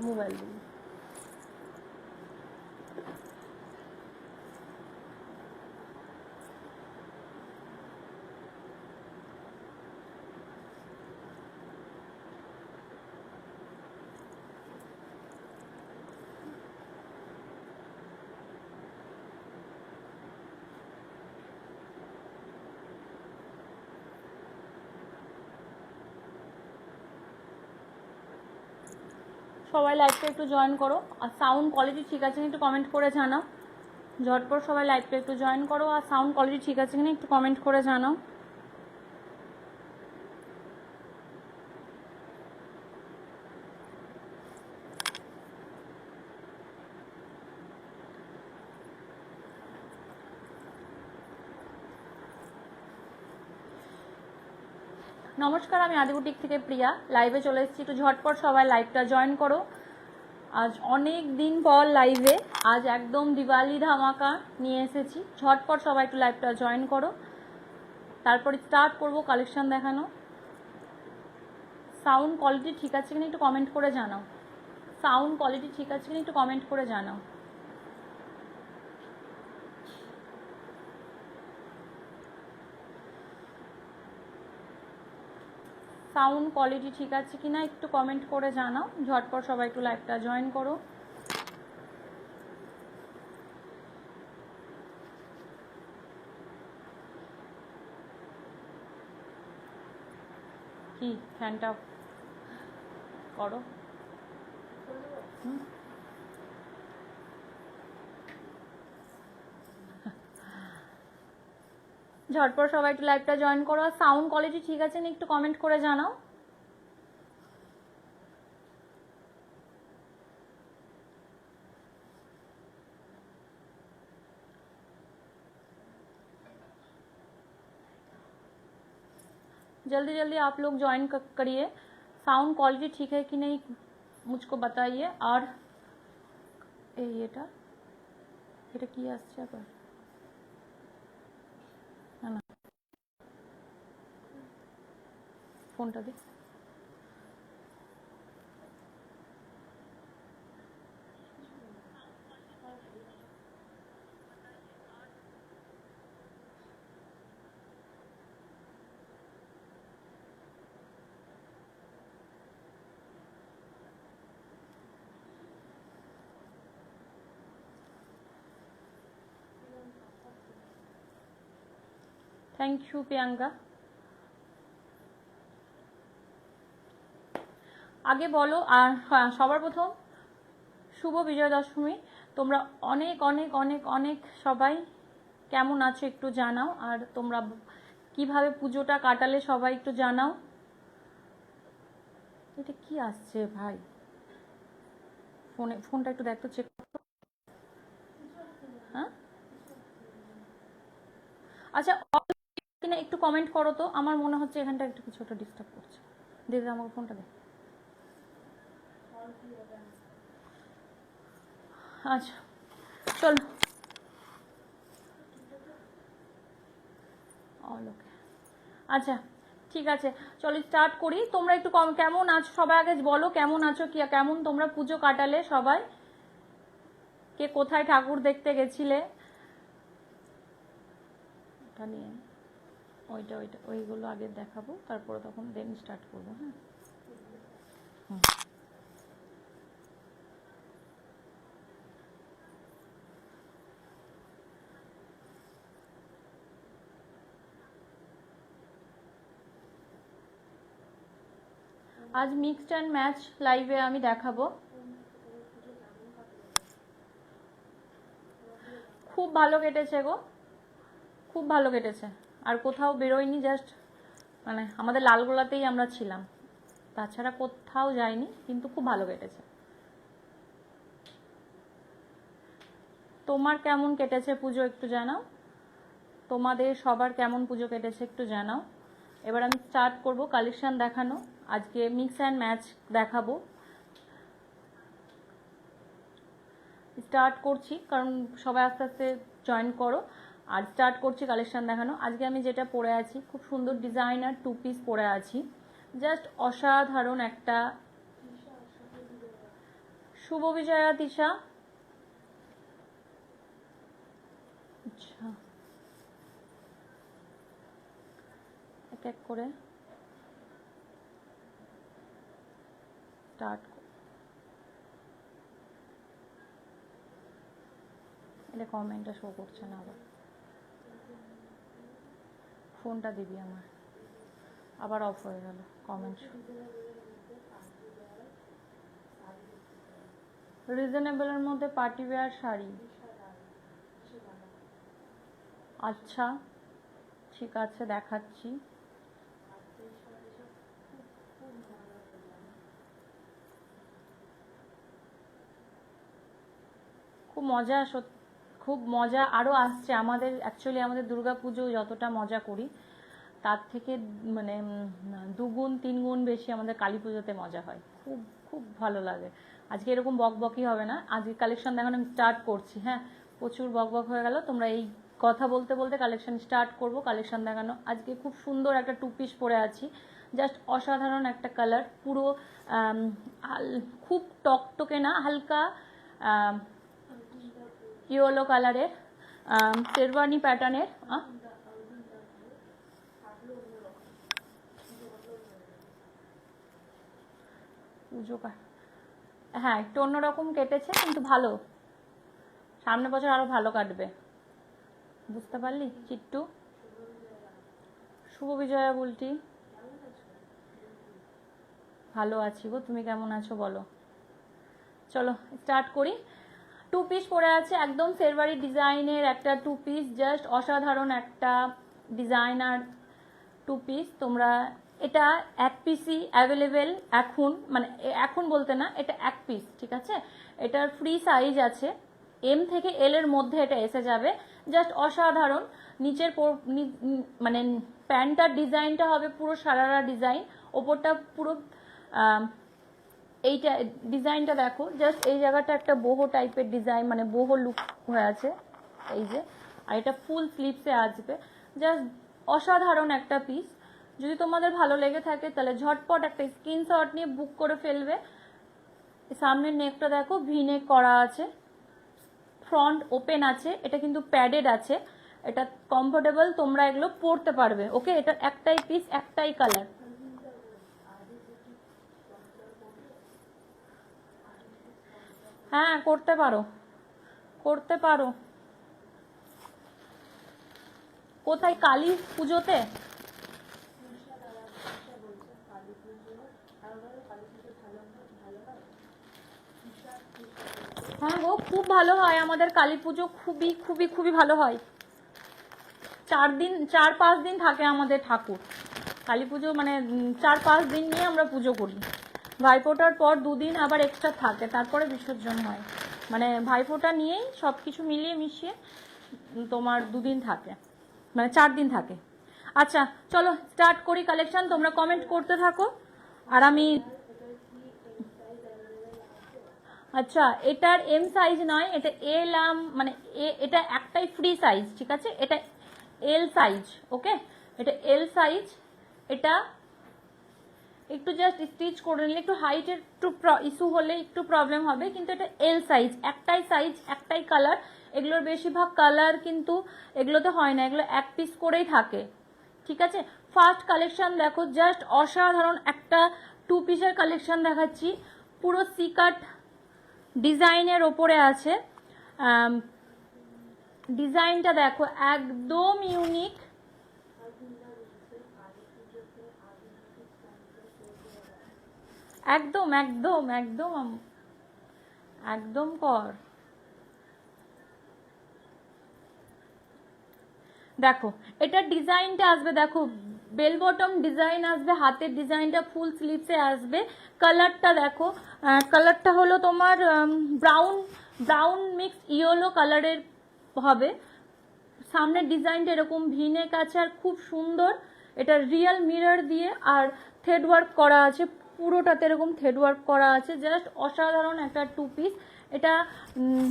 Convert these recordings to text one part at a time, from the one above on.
Mobile দিয়ে। সবাই লাইভটা একটু জয়েন করো, আর সাউন্ড কোয়ালিটি ঠিক আছে কিনা একটু কমেন্ট করে জানাও। ঝটপট সবাই লাইভটা একটু জয়েন করো, আর সাউন্ড কোয়ালিটি ঠিক আছে কিনা একটু কমেন্ট করে জানাও। নমস্কার, আমি আদিবুটিক থেকে প্রিয়া লাইভে চলে এসেছি। একটু ঝটপট সবাই লাইভটা জয়েন করো। আজ অনেক দিন পর লাইভে, আজ একদম দিওয়ালি ধামাকা নিয়ে এসেছি। ঝটপট সবাই একটু লাইভটা জয়েন করো, তারপরে স্টার্ট করব কালেকশন দেখানো। সাউন্ড কোয়ালিটি ঠিক আছে কিনা একটু কমেন্ট করে জানাও। সাউন্ড কোয়ালিটি ঠিক আছে কিনা একটু কমেন্ট করে জানাও। সাউন্ড কোয়ালিটি ঠিক আছে কিনা একটু কমেন্ট করে জানাও। ঝটপট সবাই একটু লাইভটা জয়েন করো। কি ফ্যানটা করো। ঝটপট সবাই একটু লাইভটা জয়েন করো, আর সাউন্ড কোয়ালিটি ঠিক আছে না একটু কমেন্ট করে জানাও। जल्दी जल्दी आप लोग ज्वाइन करिए। साउंड क्वालिटी ठीक है कि नहीं मुझको बताइए। और এটা কি আসছে আবার না না ফোনটা দে। Thank you Priyanka. আগে বলো, আর হ্যাঁ সবার প্রথম শুভ বিজয়া দশমী। তোমরা অনেক অনেক অনেক অনেক সবাই কেমন আছো একটু জানাও, আর তোমরা কিভাবে পুজোটা কাটালে সবাই একটু জানাও। এটা কি আসছে ভাই, ফোনটা একটু দেখ তো, চেক করো। হ্যাঁ আচ্ছা, কিনা একটু কমেন্ট করো তো। আমার মনে হচ্ছে এখানটা একটু কিছু একটা ডিস্টার্ব করছে। দে দে আমাকে ফোনটা দে। আচ্ছা চলো ওকে। আচ্ছা ঠিক আছে, চলো স্টার্ট করি। তোমরা একটু কেমন আছো সবাই আগে বলো, কেমন আছো, কি কেমন তোমরা পুজো কাটালে সবাই, কে কোথায় ঠাকুর দেখতে গেছিলে। ওটা নিয়ে ওইটা ওইগুলো আগে দেখাবো, তারপরে তখন দেন স্টার্ট করবো। হ্যাঁ আজ মিক্সড অ্যান্ড ম্যাচ লাইভে আমি দেখাবো। খুব ভালো কেটেছে গো, খুব ভালো কেটেছে। আর কোথাও বেরোয়নি, জাস্ট মানে আমাদের লালগোলাতেই আমরা ছিলাম, তাছাড়া কোথাও যাইনি, কিন্তু খুব ভালো কেটেছে। তোমার কেমন কেটেছে পুজো একটু জানাও, তোমাদের সবার কেমন পুজো কেটেছে একটু জানাও। এবার আমি স্টার্ট করব কালেকশন দেখানো। আজকে মিক্স অ্যান্ড ম্যাচ দেখাবো, স্টার্ট করছি কারণ সবাই আস্তে আস্তে জয়েন করো। আর স্টার্ট করছি কালেকশন দেখানো। আজকে আমি যেটা পরে আছি, খুব সুন্দর ডিজাইনার 2 পিস পরে আছি, জাস্ট অসাধারণ একটা শুভ বিজয়া তিশা। আচ্ছা, এক এক করে স্টার্ট। এটা কমেন্টটা শো করছে না, আবার ফোনটা দিবি আমার, আবার অফ হয়ে গেল কমেন্ট। রিজনেবলের মধ্যে পার্টি ওয়্যার শাড়ি। আচ্ছা ঠিক আছে, দেখাচ্ছি। খুব মজা, খুব মজা আরও আসছে আমাদের। অ্যাকচুয়ালি আমাদের দুর্গাপুজো যতটা মজা করি তার থেকে মানে 2 গুণ 3 গুণ বেশি আমাদের কালী পুজোতে মজা হয়। খুব খুব ভালো লাগে। আজকে এরকম বকবকই হবে না, আজকে কালেকশন দেখানো আমি স্টার্ট করছি। হ্যাঁ, প্রচুর বকবক হয়ে গেল। তোমরা এই কথা বলতে বলতে কালেকশন স্টার্ট করব, কালেকশন দেখানো। আজকে খুব সুন্দর একটা 2 পিস পরে আছি, জাস্ট অসাধারণ একটা কালার, পুরো খুব টকটকে না, হালকা ইয়েলো কালারের, শেরওয়ানি প্যাটার্নের। পুজো হ্যাঁ একটু অন্যরকম কেটেছে, কিন্তু ভালো, সামনের বছর আরো ভালো কাটবে, বুঝতে পারলি চিট্টু? শুভ বিজয়া বলটি, ভালো আছি গো, তুমি কেমন আছো বলো? চলো স্টার্ট করি। 2 পিস পরে আছে, একদম শেরওয়ানি ডিজাইনের একটা 2 পিস, জাস্ট অসাধারণ একটা ডিজাইনার 2 পিস। তোমরা এটা 1 পিসই অ্যাভেলেবেল এখন, মানে এখন বলতে না, এটা 1 পিস, ঠিক আছে? এটার ফ্রি সাইজ আছে, এম থেকে এল এর মধ্যে এটা এসে যাবে, জাস্ট অসাধারণ। নিচের মানে প্যান্টটার ডিজাইনটা হবে পুরো সারারা ডিজাইন, ওপরটা পুরো এইটা ডিজাইনটা দেখো, জাস্ট এই জায়গাটা একটা boho টাইপের ডিজাইন, মানে boho লুক হয়ে আছে এই যে, আর এটা ফুল স্লিভসে আসবে, জাস্ট অসাধারণ একটা পিস। যদি তোমাদের ভালো লেগে থাকে তাহলে ঝটপট একটা স্ক্রিনশট নিয়ে বুক করে ফেলবে। সামনের নেকটা দেখো ভি নেক করা আছে, ফ্রন্ট ওপেন আছে, এটা কিন্তু প্যাডেড আছে, এটা কমফোর্টেবল, তোমরা এগুলো পরতে পারবে। ওকে, এটা একটাই পিস, একটাই কালার। হ্যাঁ করতে পারো, করতে পারো। কোথায়? কালী পুজোতে? হ্যাঁ গো, খুব ভালো হয় আমাদের কালী পুজো, খুবই খুবই খুবই ভালো হয়। 4-5 দিন থাকে আমাদের ঠাকুর। কালী পুজো মানে 4-5 দিন নিয়ে আমরা পুজো করি। ভাইফোঁটার পর 2 দিন আবার এক্সট্রা থাকে, তারপরে বিসর্জন হয়। মানে ভাইফোঁটা নিয়েই সব কিছু মিলিয়ে মিশিয়ে তোমার 2 দিন থাকে, মানে 4 দিন থাকে। আচ্ছা চলো স্টার্ট করি কালেকশন, তোমরা কমেন্ট করতে থাকো আর আমি। আচ্ছা, এটার এম সাইজ নয়, এটা এল মানে এটা একটাই ফ্রি সাইজ, ঠিক আছে? এটা এল সাইজ, ওকে, এটা এল সাইজ। এটা একটু জাস্ট স্টিচ করে নিলে, একটু হাইটের একটু ইস্যু হলে একটু প্রবলেম হবে, কিন্তু এটা এল সাইজ, একটাই সাইজ, একটাই কালার। এগুলোর বেশিরভাগ কালার কিন্তু এগুলোতে হয় না, এগুলো 1 পিস করেই থাকে, ঠিক আছে? ফার্স্ট কালেকশন দেখো, জাস্ট অসাধারণ একটা 2 পিসের কালেকশন দেখাচ্ছি, পুরো সিকাট ডিজাইনের ওপরে আছে। ডিজাইনটা দেখো একদম ইউনিক, একদম একদম একদম একদম কর। দেখো এটা ডিজাইনটা আসবে, দেখো বেল বটম ডিজাইন আসবে, হাতের ডিজাইনটা ফুল স্লিভসে আসবে। কালারটা দেখো, কালারটা হলো তোমার ব্রাউন মিক্স ইয়েলো কালারের হবে। সামনের ডিজাইনটা এরকম ভিনেক আছে আর খুব সুন্দর, এটা রিয়েল মিরর দিয়ে আর থ্রেড ওয়ার্ক করা আছে, পুরোটাতে এরকম থ্রেড ওয়ার্ক করা আছে, জাস্ট অসাধারণ একটা 2 পিস। এটা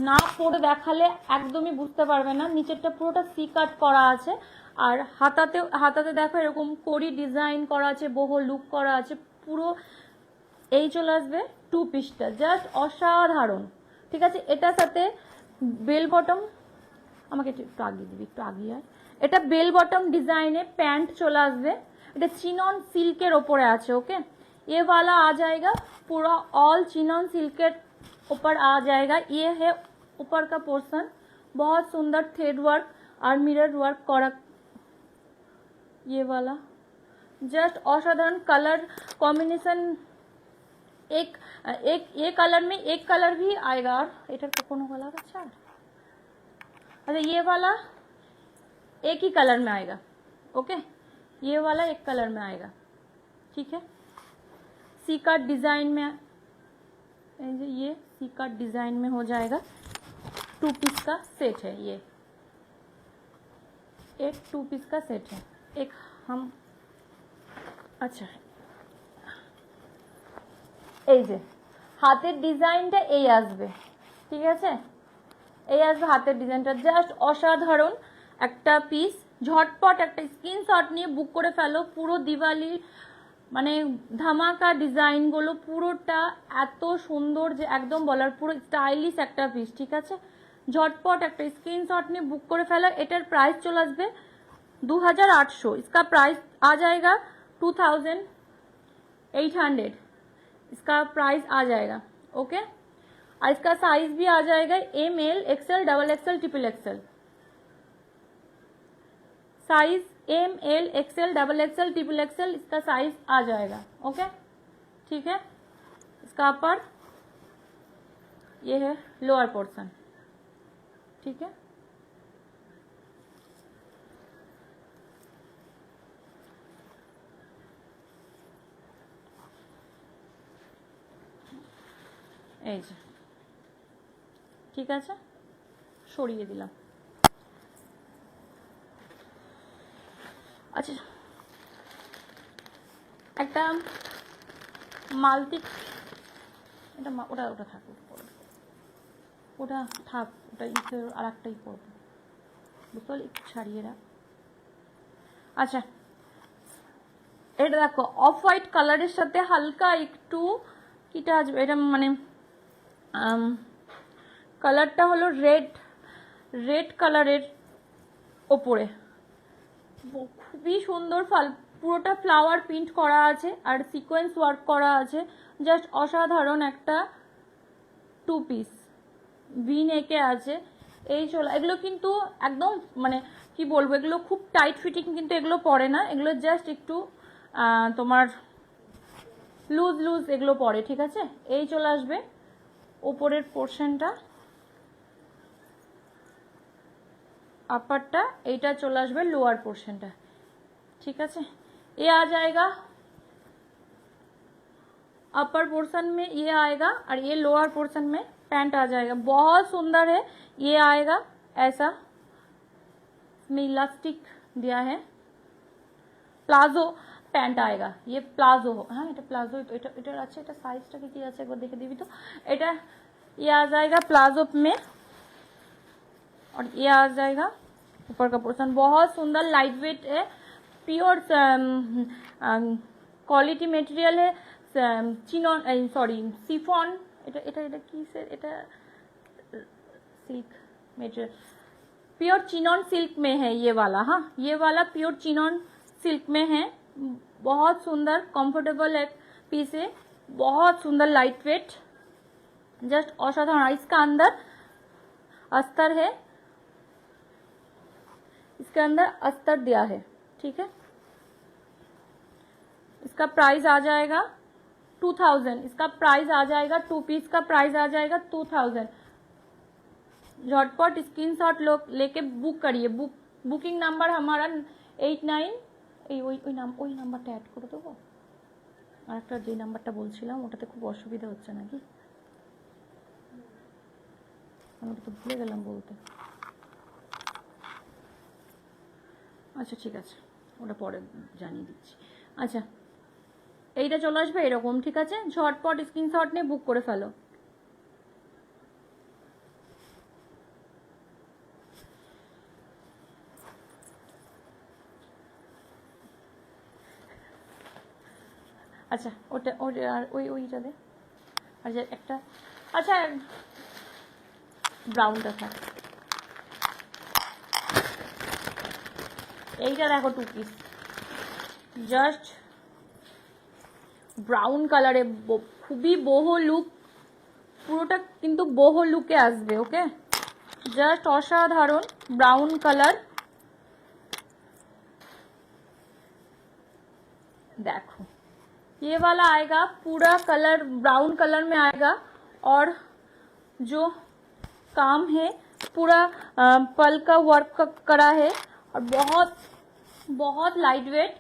না পরে দেখালে একদমই বুঝতে পারবে না, নিচেরটা পুরোটা সি কাট করা আছে, আর হাতাতে দেখো এরকম কড়ি ডিজাইন করা আছে, বহু লুক করা আছে, পুরো এই চলে আসবে টু পিসটা, জাস্ট অসাধারণ। ঠিক আছে, এটার সাথে বেল বটম, আমাকে একটু আগিয়ে দিবি, একটু আগিয়ে আয়। এটা বেল বটম ডিজাইনে প্যান্ট চলে আসবে, এটা চিনন सिल्कर ওপরে আছে। ओके, ये वाला आ जाएगा पूरा ऑल चिनॉन सिल्कर ऊपर आ जाएगा। ये है ऊपर का पोर्शन, बहुत सुंदर थ्रेड वर्क और मिरर वर्क करा। ये वाला जस्ट असाधारण कलर कॉम्बिनेशन, एक एक ये कलर में एक कलर भी आएगा। और इधर कोनो कलर अच्छा, अच्छा ये वाला एक ही कलर में आएगा। ओके, ये वाला एक कलर में आएगा। ठीक है, सी कट डिजाइन में, ये सी कट डिजाइन में हो जाएगा। टू पीस का सेट है ये, एक टू पीस का सेट है। एक हम अच्छा এই যে হাতের ডিজাইনটা এই আসবে। ঠিক আছে, এই আসবে হাতের ডিজাইনটা, জাস্ট অসাধারণ একটা পিস। ঝটপট একটা স্ক্রিনশট নিয়ে বুক করে ফেলো। পুরো দিওয়ালি মানে ধামাকা ডিজাইনগুলো পুরোটা এত সুন্দর যে একদম বলার, পুরো স্টাইলিশ একটা পিস। ঠিক আছে, ঝটপট একটা স্ক্রিনশট নিয়ে বুক করে ফেলো। এটার প্রাইস চলে আসবে 2800। इसका प्राइस आ जाएगा 2800, इसका प्राइस आ जाएगा। ओके, और इसका साइज भी आ जाएगा ML XL XXL XXL size, ML XL XXL XXL इसका साइज आ जाएगा। ओके, ठीक है, इसका अपर ये है लोअर पोर्शन। ठीक है, এই যে ঠিক আছে, সরিয়ে দিলাম। আচ্ছা, একটা মালতি, এটা ওটা ওটা থাক, ওটা থাক, ওটা ইসে আর একটাই করবো, বুঝতে পারলি, একটু ছাড়িয়ে রাখ। আচ্ছা, এটা দেখো অফ হোয়াইট কালারের সাথে হালকা একটু কিটা আসবে, এটা মানে কালারটা হলো রেড, রেড কালারের ওপরে খুবই সুন্দর পুরোটা ফ্লাওয়ার প্রিন্ট করা আছে আর সিকোয়েন্স ওয়ার্ক করা আছে। জাস্ট অসাধারণ একটা টু পিস, ভি নেকে আছে। এই চলে, এগুলো কিন্তু একদম মানে কি বলবো, এগুলো খুব টাইট ফিটিং কিন্তু এগুলো পরে না, এগুলো জাস্ট একটু তোমার লুজ লুজ এগুলো পরে। ঠিক আছে, এই চলে আসবে ওপরের পোর্শনটা, अपर এইটা চলে আসবে लोअर पोर्शनটা। ठीक है, ये आ जाएगा अपर पोर्शन में, ये आएगा और ये लोअर पोर्शन में पैंट आ जाएगा। बहुत सुंदर है, ये आएगा ऐसा, इसमें इलास्टिक दिया है, प्लाजो पैंट आएगा, ये प्लाजो हो। हाँ, এটা প্লাজো, এটা আছে, এটা সাইজটা কি আছে একবার দেখে দিবি তো। এটা ये आ जाएगा प्लाजो में और ये आ जाएगा ऊपर का पोर्शन। बहुत सुंदर लाइट वेट है, प्योर क्वालिटी मटेरियल है, चिनॉन सॉरी सिफॉन, এটা কিসের, এটা silk material, pure chinon silk में है ये वाला। हाँ, ये वाला प्योर चिनॉन सिल्क में है। बहुत सुंदर कंफर्टेबल एक पीस है, बहुत सुंदर लाइट वेट, जस्ट असाधारण। इसका अंदर अस्तर है, इसके अंदर अस्तर दिया है। ठीक है, इसका प्राइस आ जाएगा 2000, इसका प्राइस आ जाएगा, टू पीस का प्राइस आ जाएगा 2000। झटपट स्क्रीनशॉट लेके बुक करिए। बुकिंग नंबर हमारा 89, ওই নাম্বারটা অ্যাড করে দেবো। আর একটা যে নাম্বারটা বলছিলাম ওটাতে খুব অসুবিধা হচ্ছে নাকি, আমি তো ভুলে গেলাম বলতে। আচ্ছা ঠিক আছে, ওটা পরে জানিয়ে দিচ্ছি। আচ্ছা, এইটা চলে আসবে এরকম। ঠিক আছে, ঝটপট স্ক্রিনশট নিয়ে বুক করে ফেলো। আচ্ছা ওটা ওটা আর ওইটা দে। আর যে একটা, আচ্ছা ব্রাউনটা থাক। এইটা দেখো 2 পিস, জাস্ট ব্রাউন কালারে, খুবই boho লুক, পুরোটা কিন্তু boho লুকে আসবে। ওকে, জাস্ট অসাধারণ ব্রাউন কালার। देखो ये वाला आएगा, पूरा कलर ब्राउन कलर में आएगा, और जो काम है पूरा पल का वर्क करा है, और बहुत बहुत लाइट वेट।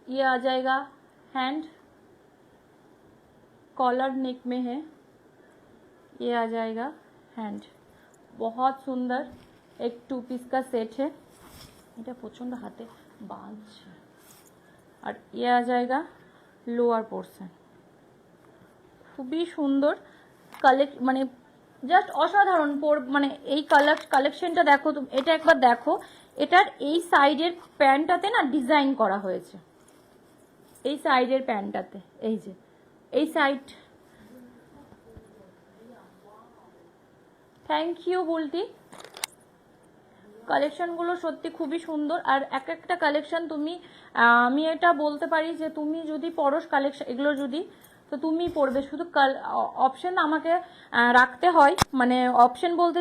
ये आ जाएगा हैंड, कॉलर नेक में है, ये आ जाएगा हैंड। बहुत सुंदर एक 2 पीस का सेट है। এটা প্রচন্ড হাতে বাঁধছে। আর ये आ जाएगा লোয়ার পোর্শন। খুবই সুন্দর মানে জাস্ট অসাধারণ। মানে এই কালেকশনটা দেখো তুমি, এটা একবার দেখো। এটার এই সাইডের প্যান্টটাতে না ডিজাইন করা হয়েছে, এই সাইডের প্যান্টটাতে, এই যে এই সাইড। Thank you Bulti. কালেকশনগুলো সত্যি খুবই সুন্দর, আর এক একটা কালেকশন তুমি, আমি এটা বলতে পারি যে তুমি যদি পরশ কালেকশন এগুলো যদি, তো তুমি পরবে। শুধু অপশন আমাকে রাখতে হয়, মানে অপশন বলতে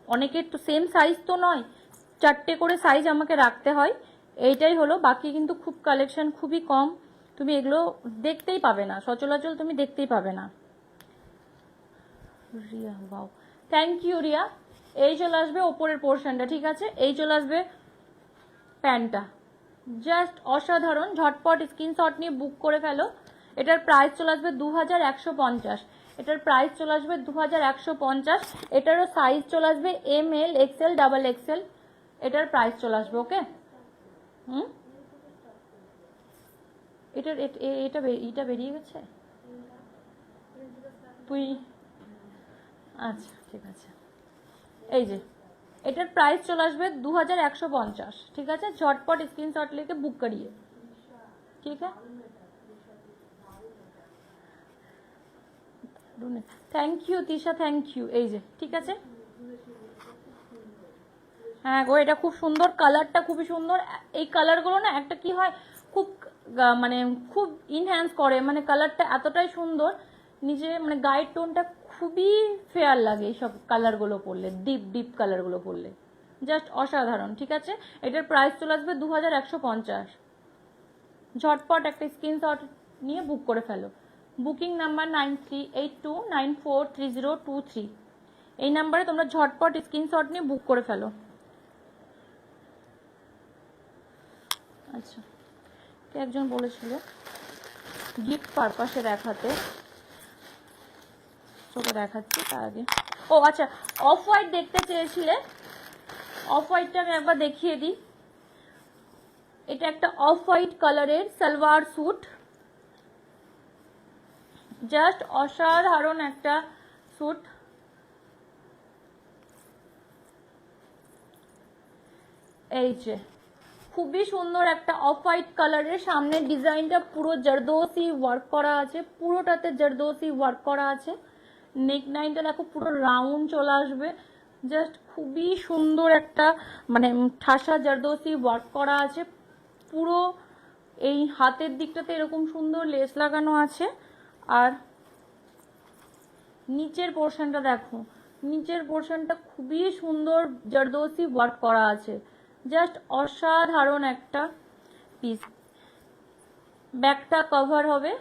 অনেকের তো সেম সাইজ তো নয়, 4টে করে সাইজ আমাকে রাখতে হয়, এইটাই হলো। বাকি কিন্তু খুব কালেকশন খুবই কম, তুমি এগুলো দেখতেই পাবে না, সচরাচর তুমি দেখতেই পাবে না। Riya, wow, thank you Riya. এই চলে আসবে ওপরের পোর্শনটা, ঠিক আছে? এই চলে আসবে প্যান্টটা, জাস্ট অসাধারণ। ঝটপট স্ক্রিনশট নিয়ে বুক করে ফেলো। এটার প্রাইস চলে আসবে 2150। এটার প্রাইস চলে আসবে 2150। এটারও সাইজ চলে আসবে ML, XL, XXL। এটার প্রাইস চলে আসবে। ওকে, এটার এটা বেরিয়ে গেছে তুই, আচ্ছা ঠিক আছে। এই যে এটার প্রাইস চলে আসবে 2150, ঠিক আছে? ঝটপট স্ক্রিনশট लेके बुक करिए, ठीक है? Thank you Tisha, thank you. এই যে ঠিক আছে, হ্যাঁ গো, এটা খুব সুন্দর, কালারটা খুবই সুন্দর। এই কালারগুলো না একটা কি হয়, খুব মানে খুব ইনহ্যান্স করে, মানে কালারটা এতটাই সুন্দর, নিজে মানে গায়ের টোনটা খুবই ফেয়ার লাগে এইসব কালারগুলো পরলে, ডিপ ডিপ কালারগুলো পরলে, জাস্ট অসাধারণ। ঠিক আছে, এটার প্রাইস চলে আসবে 2150। ঝটপট একটা স্ক্রিনশট নিয়ে বুক করে ফেলো। Booking number 9382943023। এই নাম্বারে তোমরা ঝটপট স্ক্রিনশট নিয়ে বুক করে ফেলো। আচ্ছা, কে একজন বলেছিল গিফট পারপাসে দেখাতে, তোকে দেখাচ্ছি তার আগে। ও আচ্ছা, অফ হোয়াইট দেখতে চেয়েছিলে, অফ হোয়াইটটা আমি একবার দেখিয়ে দিই। এটা একটা অফ হোয়াইট কালারের সালোয়ার স্যুট, জাস্ট অসাধারণ একটা স্যুট। এই যে খুবই সুন্দর একটা অফ হোয়াইট কালারের, সামনের ডিজাইনটা পুরো জরদোসি ওয়ার্ক করা আছে, পুরোটাতে জরদোসি ওয়ার্ক করা আছে। নেক লাইনটা দেখো পুরো রাউন্ড চলে আসবে, জাস্ট খুবই সুন্দর একটা মানে ঠাসা জরদোসি ওয়ার্ক করা আছে। পুরো এই হাতের দিকটাতে এরকম সুন্দর লেস লাগানো আছে, আর নিচের পোর্শনটা দেখো, নিচের পোর্শনটা খুবই সুন্দর জরদোসি ওয়ার্ক করা আছে, জাস্ট অসাধারণ একটা পিস। ব্যাকটা কভার হবে,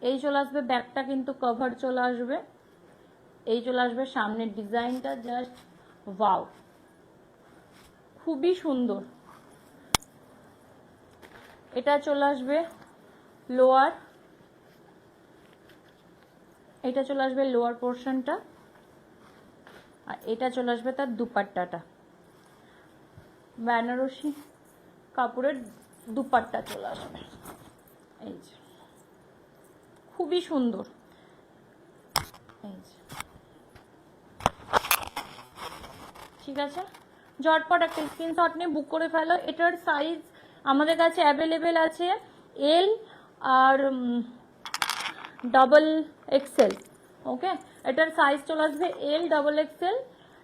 এই চলে আসবে ব্যাকটা, কিন্তু কভার চলে আসবে, এই চলে আসবে সামনের ডিজাইনটা, জাস্ট ওয়াও, খুবই সুন্দর। এটা চলে আসবে লোয়ার, এটা চলে আসবে লোয়ার পোর্শনটা, আর এটা চলে আসবে তার দুপাট্টাটা, বেনারসি কাপড়ের দুপাট্টা চলে আসবে। এই যে খুবই সুন্দর, এই যে ঠিক আছে, ঝটপট একটা স্ক্রিনশট নিয়ে বুক করে ফেলো। এটার সাইজ আমাদের কাছে অ্যাভেলেবেল আছে এল আর ডাবল এক্সেল। ওকে, এটার সাইজ চলে আসবে এল, ডাবল এক্সেল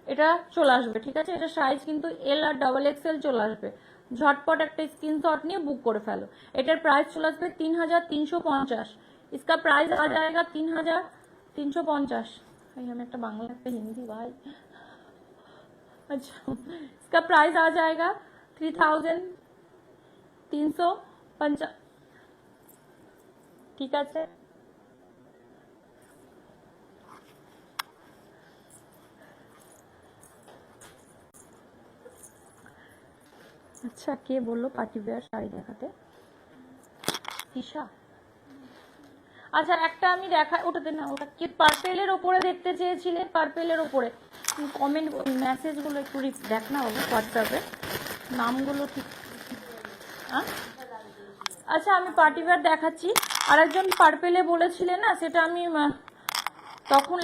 এটা চলে আসবে, ঠিক আছে। এটা সাইজ কিন্তু এল আর ডাবল এক্সেল চলে আসবে। ঝটপট একটা স্ক্রিনশট নিয়ে বুক করে ফেলো। এটার প্রাইস চলে আসবে 3350। इसका प्राइस आ जाएगा 3350। भाई हमें একটা বাংলা একটা হিন্দি ভাই। अच्छा, इसका प्राइस आ जाएगा 3350, ঠিক আছে। আচ্ছা, কে বললো পার্টি ওয়্যার শাড়ি দেখাতে? ঈশা। আচ্ছা, একটা আমি দেখা, ওটাতে না, ওটা কি পার্পেলের ওপরে দেখতে চেয়েছিলে? পার্পেলের ওপরে কমেন্ট মেসেজগুলো একটু দেখ না বাবু হোয়াটসঅ্যাপে, নামগুলো ঠিক। আচ্ছা, আমি পার্টি ওয়্যার দেখাচ্ছি। আরেকজন পার্পেলে বলেছিলেন না, সেটা আমি তখন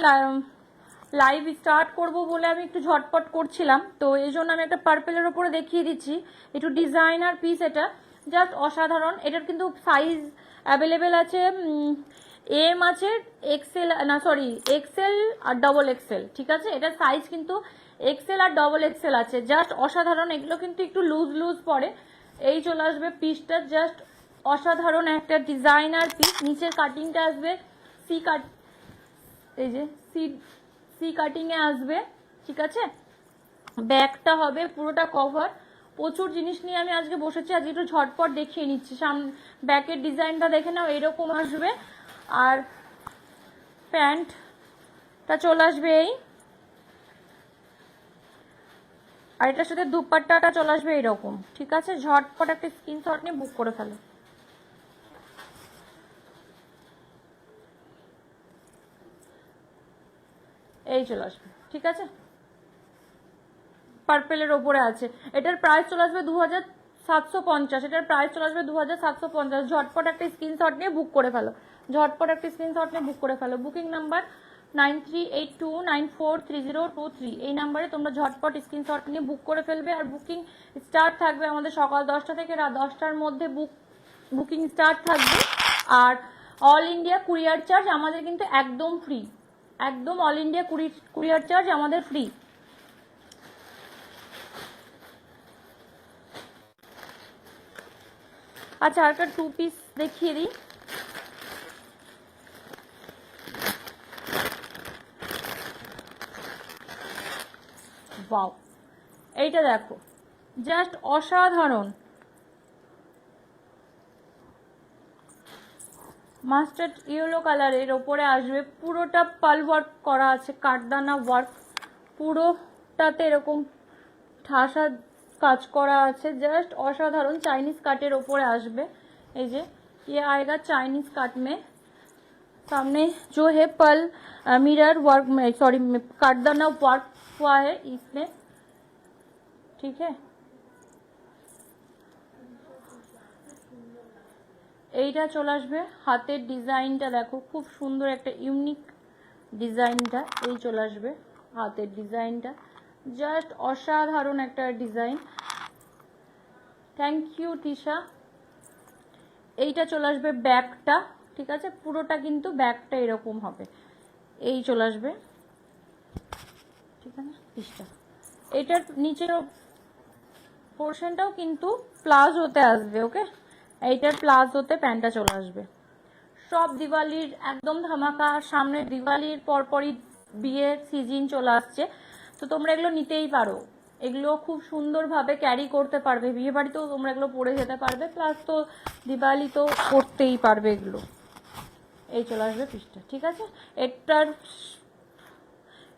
লাইভ স্টার্ট করব বলে আমি একটু ঝটপট করছিলাম, তো এই জন্য আমি একটা পার্পেলের ওপরে দেখিয়ে দিচ্ছি। একটু ডিজাইনার পিস, এটা জাস্ট অসাধারণ। এটার কিন্তু সাইজ অ্যাভেলেবেল আছে, এম আছে, এক্সেল না সরি এক্সেল আর ডবল এক্সেল, ঠিক আছে। এটার সাইজ কিন্তু এক্সেল আর ডবল এক্সেল আছে, জাস্ট অসাধারণ। এগুলো কিন্তু একটু লুজ লুজ পড়ে। এই চলে আসবে পিসটা, জাস্ট অসাধারণ একটা ডিজাইনার পিস। নিচের কাটিংটা আসবে সি কাট, এই যে সি কাটিং এ আসবে, ঠিক আছে। ব্যাগটা হবে পুরোটা কভার। প্রচুর জিনিস নিয়ে আমি আজকে বসেছি, আজকে একটু ঝটপট দেখিয়ে নিচ্ছি। ব্যাকের ডিজাইনটা দেখে নাও, এরকম আসবে। আর প্যান্টটা চলে আসবে এই, আর এটার সাথে দুপাট্টাটা চলে আসবে এইরকম, ঠিক আছে। ঝটপট একটা স্ক্রিনশট নিয়ে বুক করে ফেলো। এই চলে আসবে, ঠিক আছে। পার্পেলের ওপরে আছে। এটার প্রাইস চলে আসবে 2750। এটার প্রাইস চলে আসবে 2750। ঝটপট একটা স্ক্রিনশট নিয়ে বুক করে ফেলো। ঝটপট একটা স্ক্রিনশট নিয়ে বুক করে ফেলো। Booking number 9382943023। এই নাম্বারে তোমরা ঝটপট স্ক্রিনশট নিয়ে বুক করে ফেলবে। আর বুকিং স্টার্ট থাকবে আমাদের সকাল 10টা থেকে রাত 10টার মধ্যে বুকিং স্টার্ট থাকবে। আর অল ইন্ডিয়া কুরিয়ার চার্জ আমাদের কিন্তু একদম ফ্রি, একদম অল ইন্ডিয়া কুরিয়ার চার্জ আমাদের ফ্রি। আচ্ছা, আর একটা 2 পিস দেখিয়ে দিই। ওয়াও, এইটা দেখো, জাস্ট অসাধারণ। মাস্টার্ড ইয়েলো কালারের ওপরে আসবে, পুরোটা পাল ওয়ার্ক করা আছে, কাঠদানা ওয়ার্ক পুরোটাতে এরকম ঠাসা কাজ করা আছে, জাস্ট অসাধারণ। চাইনিজ কাটের ওপরে আসবে। এই যে ये आएगा चाइनीज काट में, सामने जो है पल मिरर वर्क में, सॉरी काटदाना वर्क हुआ है इसमें, ठीक है। এইটা চলে আসবে। হাতের ডিজাইনটা দেখো, খুব সুন্দর একটা ইউনিক ডিজাইনটা। এই চলে আসবে হাতের ডিজাইনটা, জাস্ট অসাধারণ একটা ডিজাইন। Thank you Tisha. এইটা চলে আসবে ব্যাকটা, ঠিক আছে। পুরোটা কিন্তু ব্যাকটা এরকম হবে। এই চলে আসবে, ঠিক আছে পিসটা। এটার নিচের পোর্শনটাও কিন্তু প্লাজোতে আসবে, ওকে। এইটার প্লাজোতে প্যান্টটা চলে আসবে। সব দিওয়ালির একদম ধামাকা, সামনে দিওয়ালির পরপরই বিয়ের সিজন চলে আসছে, তো তোমরা এগুলো নিতেই পারো। এগুলো খুব সুন্দরভাবে ক্যারি করতে পারবে, বিয়ে বাড়িতেও তোমরা এগুলো পরে যেতে পারবে, প্লাস তো দিওয়ালি তো করতেই পারবে এগুলো। এই চলে আসবে পিসটা, ঠিক আছে।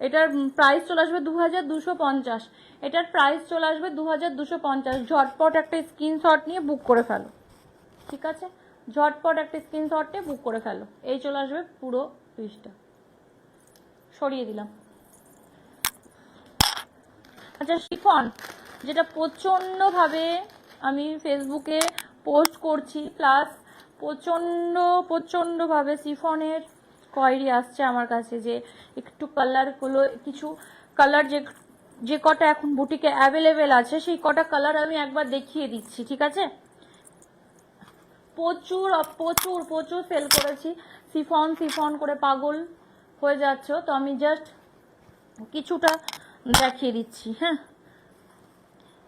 এটার প্রাইস চলে আসবে 2250। এটার প্রাইস চলে আসবে 2250। ঝটপট একটা স্ক্রিনশট নিয়ে বুক করে ফেলো, ঠিক আছে। ঝটপট একটা স্ক্রিনশট নিয়ে বুক করে ফেলো। এই চলে আসবে পুরো পিসটা, সরিয়ে দিলাম। আচ্ছা, শিফন, যেটা প্রচণ্ডভাবে আমি ফেসবুকে পোস্ট করছি, প্লাস প্রচণ্ডভাবে শিফনের কোয়ারি আসছে আমার কাছে, যে একটু কালারগুলো, কিছু কালার যে কটা এখন বুটিকে অ্যাভেলেবেল আছে, সেই কটা কালার আমি একবার দেখিয়ে দিচ্ছি, ঠিক আছে। প্রচুর প্রচুর প্রচুর সেল করেছি, সিফন সিফন করে পাগল হয়ে যাচ্ছ, তো আমি জাস্ট কিছুটা দেখিয়ে দিচ্ছি। হ্যাঁ,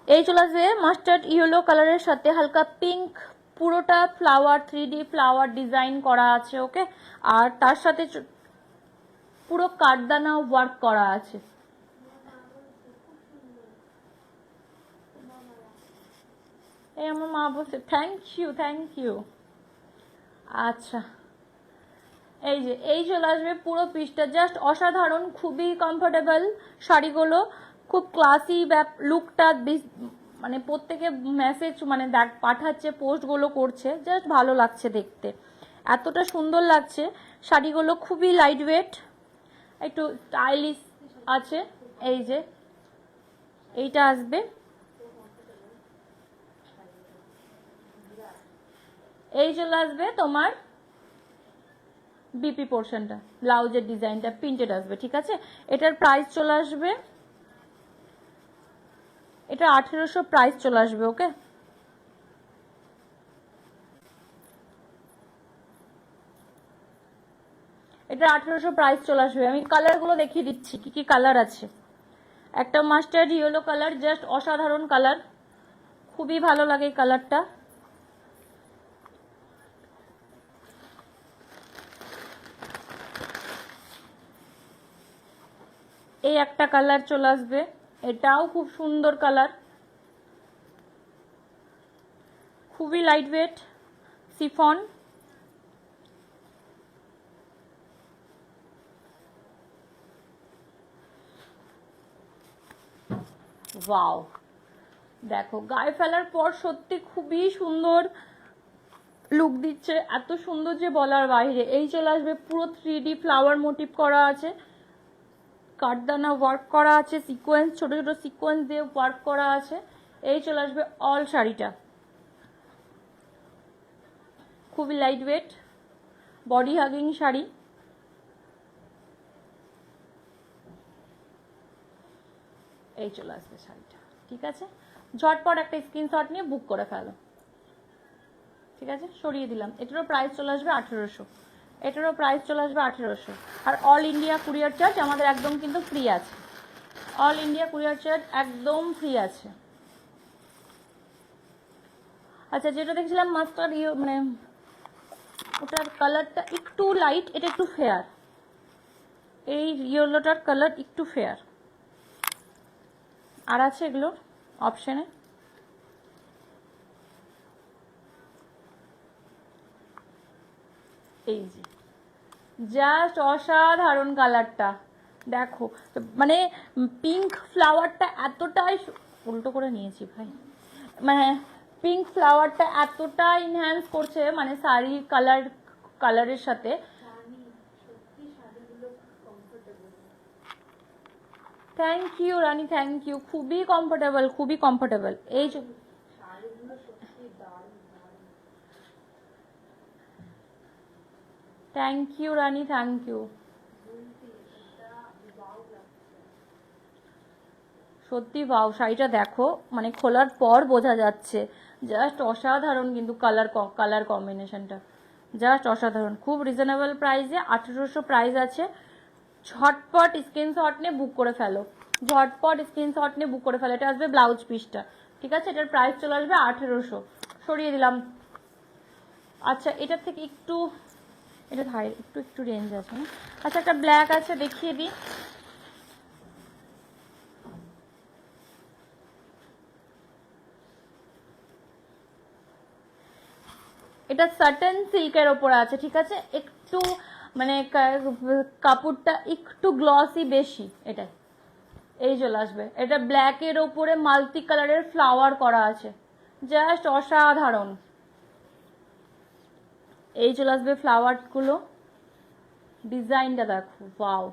এই চলে আসবে মাস্টার্ড ইয়েলো কালারের সাথে হালকা পিঙ্ক, পুরোটা ফ্লাওয়ার 3D ফ্লাওয়ার ডিজাইন করা আছে। ওকে, আর তার সাথে পুরো কাঠদানা ওয়ার্ক করা আছে। এই আমার মা বলছে থ্যাংক ইউ থ্যাংক ইউ। আচ্ছা, এই যে এই চলে আসবে পুরো পিসটা, জাস্ট অসাধারণ, খুবই কমফোর্টেবল শাড়িগুলো, খুব ক্লাসি লুকটা, মানে প্রত্যেকে মেসেজ মানে পাঠাচ্ছে, পোস্টগুলো করছে, জাস্ট ভালো লাগছে দেখতে, এতটা সুন্দর লাগছে শাড়িগুলো, খুবই লাইট ওয়েট, একটু স্টাইলিশ আছে। এই যে এইটা আসবে, এই চলে আসবে তোমার বিপি পোর্শনটা, ব্লাউজের ডিজাইনটা প্রিন্টেড আসবে। ঠিক আছে, এটার প্রাইস চলে আসবে, এটা 1800 প্রাইস চলে আসবে। ওকে, এটা 1800 প্রাইস চলে আসবে। আমি কালারগুলো দেখিয়ে দিচ্ছি কি কি কালার আছে। একটা মাস্টার্ড ইয়েলো কালার, জাস্ট অসাধারণ কালার, খুবই ভালো লাগে এই কালারটা। এই একটা কালার চলে আসবে, এটাও খুব সুন্দর কালার, খুবই লাইট ওয়েট সিফন। ওয়াও, দেখো গায়ে ফেলার পর সত্যি খুবই সুন্দর লুক দিচ্ছে, এত সুন্দর যে বলার বাইরে। এই চলে আসবে পুরো 3D ফ্লাওয়ার মোটিভ করা আছে, কাঠদানা ওয়ার্ক করা আছে, সিকোয়েন্স ছোট ছোট সিকোয়েন্স দিয়ে ওয়ার্ক করা আছে। এই চলে আসবে অল শাড়িটা, খুবই light weight body hugging sari. এই চলে আসবে শাড়িটা। ঠিক আছে, ঝটপট একটা স্ক্রিনশট নিয়ে বুক করে ফেলো। ঠিক আছে, সরিয়ে দিলাম। এটারও প্রাইস চলে আসবে 1800, এটারও প্রাইস চলে আসবে 1800। আর অল ইন্ডিয়া কুরিয়ার চার্জ আমাদের একদম কিন্তু ফ্রি আছে, অল ইন্ডিয়া কুরিয়ার চার্জ একদম ফ্রি আছে। আচ্ছা, যেটা দেখছিলাম মাস্টার্ড মানে ওটার কালারটা একটু লাইট, এটা একটু ফেয়ার, এই ইয়েলোটার কালার একটু ফেয়ার। আর আছে এগুলোর অপশানে, এই যে জাস্ট অসাধারণ কালারটা দেখো, মানে পিঙ্ক ফ্লাওয়ারটা এতটাই, উল্টো করে নিয়েছি ভাই, মানে পিঙ্ক ফ্লাওয়ারটা এতটা ইনহ্যান্স করছে মানে শাড়ি কালারের সাথে। Thank you Rani, thank you, খুবই কমফোর্টেবল, খুবই কমফোর্টেবল। এই যে thank you Rani, thank you, সত্যি ভাও শাড়িটা দেখো, মানে খোলার পর বোঝা যাচ্ছে, জাস্ট অসাধারণ, কিন্তু কালার কম্বিনেশনটা জাস্ট অসাধারণ, খুব রিজনেবল প্রাইসে 1800 প্রাইস আছে। ঝটপট স্ক্রিনশট নিয়ে বুক করে ফেলো, ঝটপট স্ক্রিনশট নিয়ে বুক করে ফেলো। এটা আসবে ব্লাউজ পিসটা। ঠিক আছে, এটার প্রাইস চলে আসবে 1800, সরিয়ে দিলাম। আচ্ছা, এটার থেকে একটু, এটা হাই একটু একটু রেঞ্জ আছে। আচ্ছা, একটা ব্ল্যাক আছে, দেখিয়ে দিই। এটা সাটন সিল্কের ওপরে আছে। ঠিক আছে, একটু মানে কাপড়টা একটু গ্লসি বেশি, এটা এই চলে আসবে। এটা ব্ল্যাকের ওপরে মাল্টি কালারের ফ্লাওয়ার করা আছে, জাস্ট অসাধারণ। এই চলে আসবে ফ্লাওয়ারগুলো, ডিজাইনটা দেখো, ওয়াও,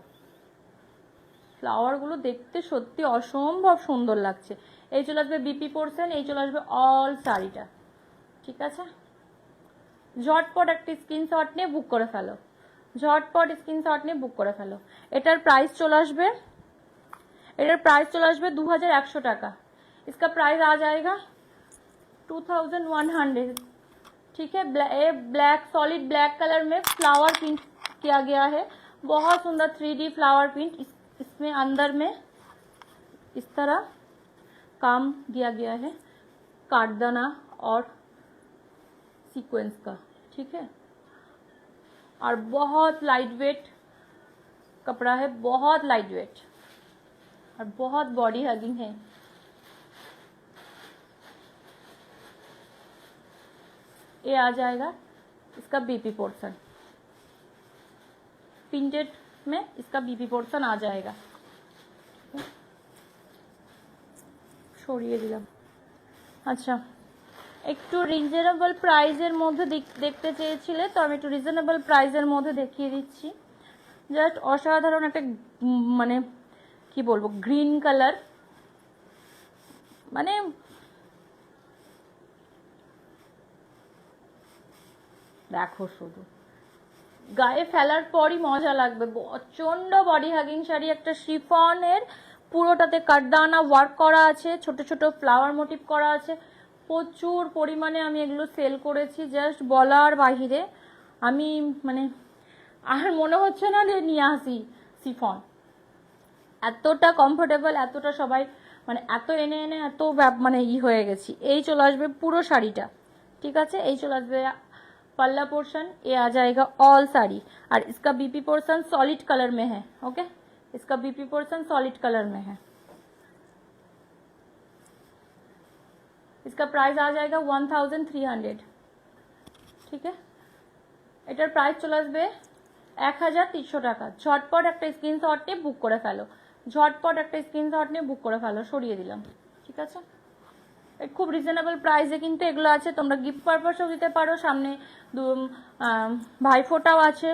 ফ্লাওয়ারগুলো দেখতে সত্যি অসম্ভব সুন্দর লাগছে। এই চলে আসবে বিপি পোর্শন, এই চলে আসবে অল শাড়িটা। ঠিক আছে, ঝটপট একটা স্ক্রিনশট নিয়ে বুক করে ফেলো, ঝটপট স্ক্রিনশট নিয়ে বুক করে ফেলো। এটার প্রাইস চলে আসবে, এটার প্রাইস চলে আসবে 2100 টাকা। इसका प्राइस आ जाएगा 2100। ठीक है। ब्लैक सॉलिड ब्लैक कलर में फ्लावर प्रिंट किया गया है, बहुत सुंदर 3D फ्लावर प्रिंट। इसमें अंदर में इस तरह काम दिया गया है कारदाना और सीक्वेंस का, ठीक है। और बहुत लाइट वेट कपड़ा है, बहुत लाइट वेट और बहुत बॉडी हगिंग है। ये आ जाएगा इसका बीपी पोर्शन, प्रिंटेड में इसका बीपी पोर्शन आ जाएगा। সরিয়ে দিলাম। আচ্ছা, একটু রিজনেবল প্রাইসের মধ্যে দেখতে চেয়েছিলে, তো আমি একটু রিজনেবল প্রাইসের মধ্যে দেখিয়ে দিচ্ছি। জাস্ট অসাধারণ একটা মানে কি বলবো গ্রিন কালার, মানে দেখো শুধু গায়ে ফেলার পরই মজা লাগবে। প্রচন্ড বডি হাগিং শাড়ি, একটা শিফনের, পুরোটাতে কাটদানা ওয়ার্ক করা আছে, ছোট ছোট ফ্লাওয়ার মোটিভ করা আছে। প্রচুর পরিমাণে আমি এগুলো সেল করেছি, জাস্ট বলার বাহিরে। আমি মানে আর মনে হচ্ছে না যে নিয়ে আসি শিফন, এতটা কমফোর্টেবল, এতটা সবাই মানে এত এনে এনে এত মানে হয়ে গেছি। এই চলে আসবে পুরো শাড়িটা, ঠিক আছে। এই চলে আসবে पल्ला पोर्शन, ये आ जाएगा ऑल साड़ी। और इसका बीपी पोर्शन सॉलिड कलर में है, ओके। इसका बीपी पोर्शन सॉलिड कलर में है। इसका प्राइस आ जाएगा 1300, ठीक है। এটার প্রাইস চলে আসবে 1300 টাকা। ঝটপট একটা স্ক্রিনশট নিয়ে বুক করে ফেলো, ঝটপট একটা স্ক্রিনশট নিয়ে বুক করে ফেলো। সরিয়ে দিলাম, ঠিক আছে। খুব রিজনেবল প্রাইসে কিন্তু এগুলো আছে, তোমরা গিফট পারপাসেও দিতে পারো। সামনে ভাইফোঁটাও আছে,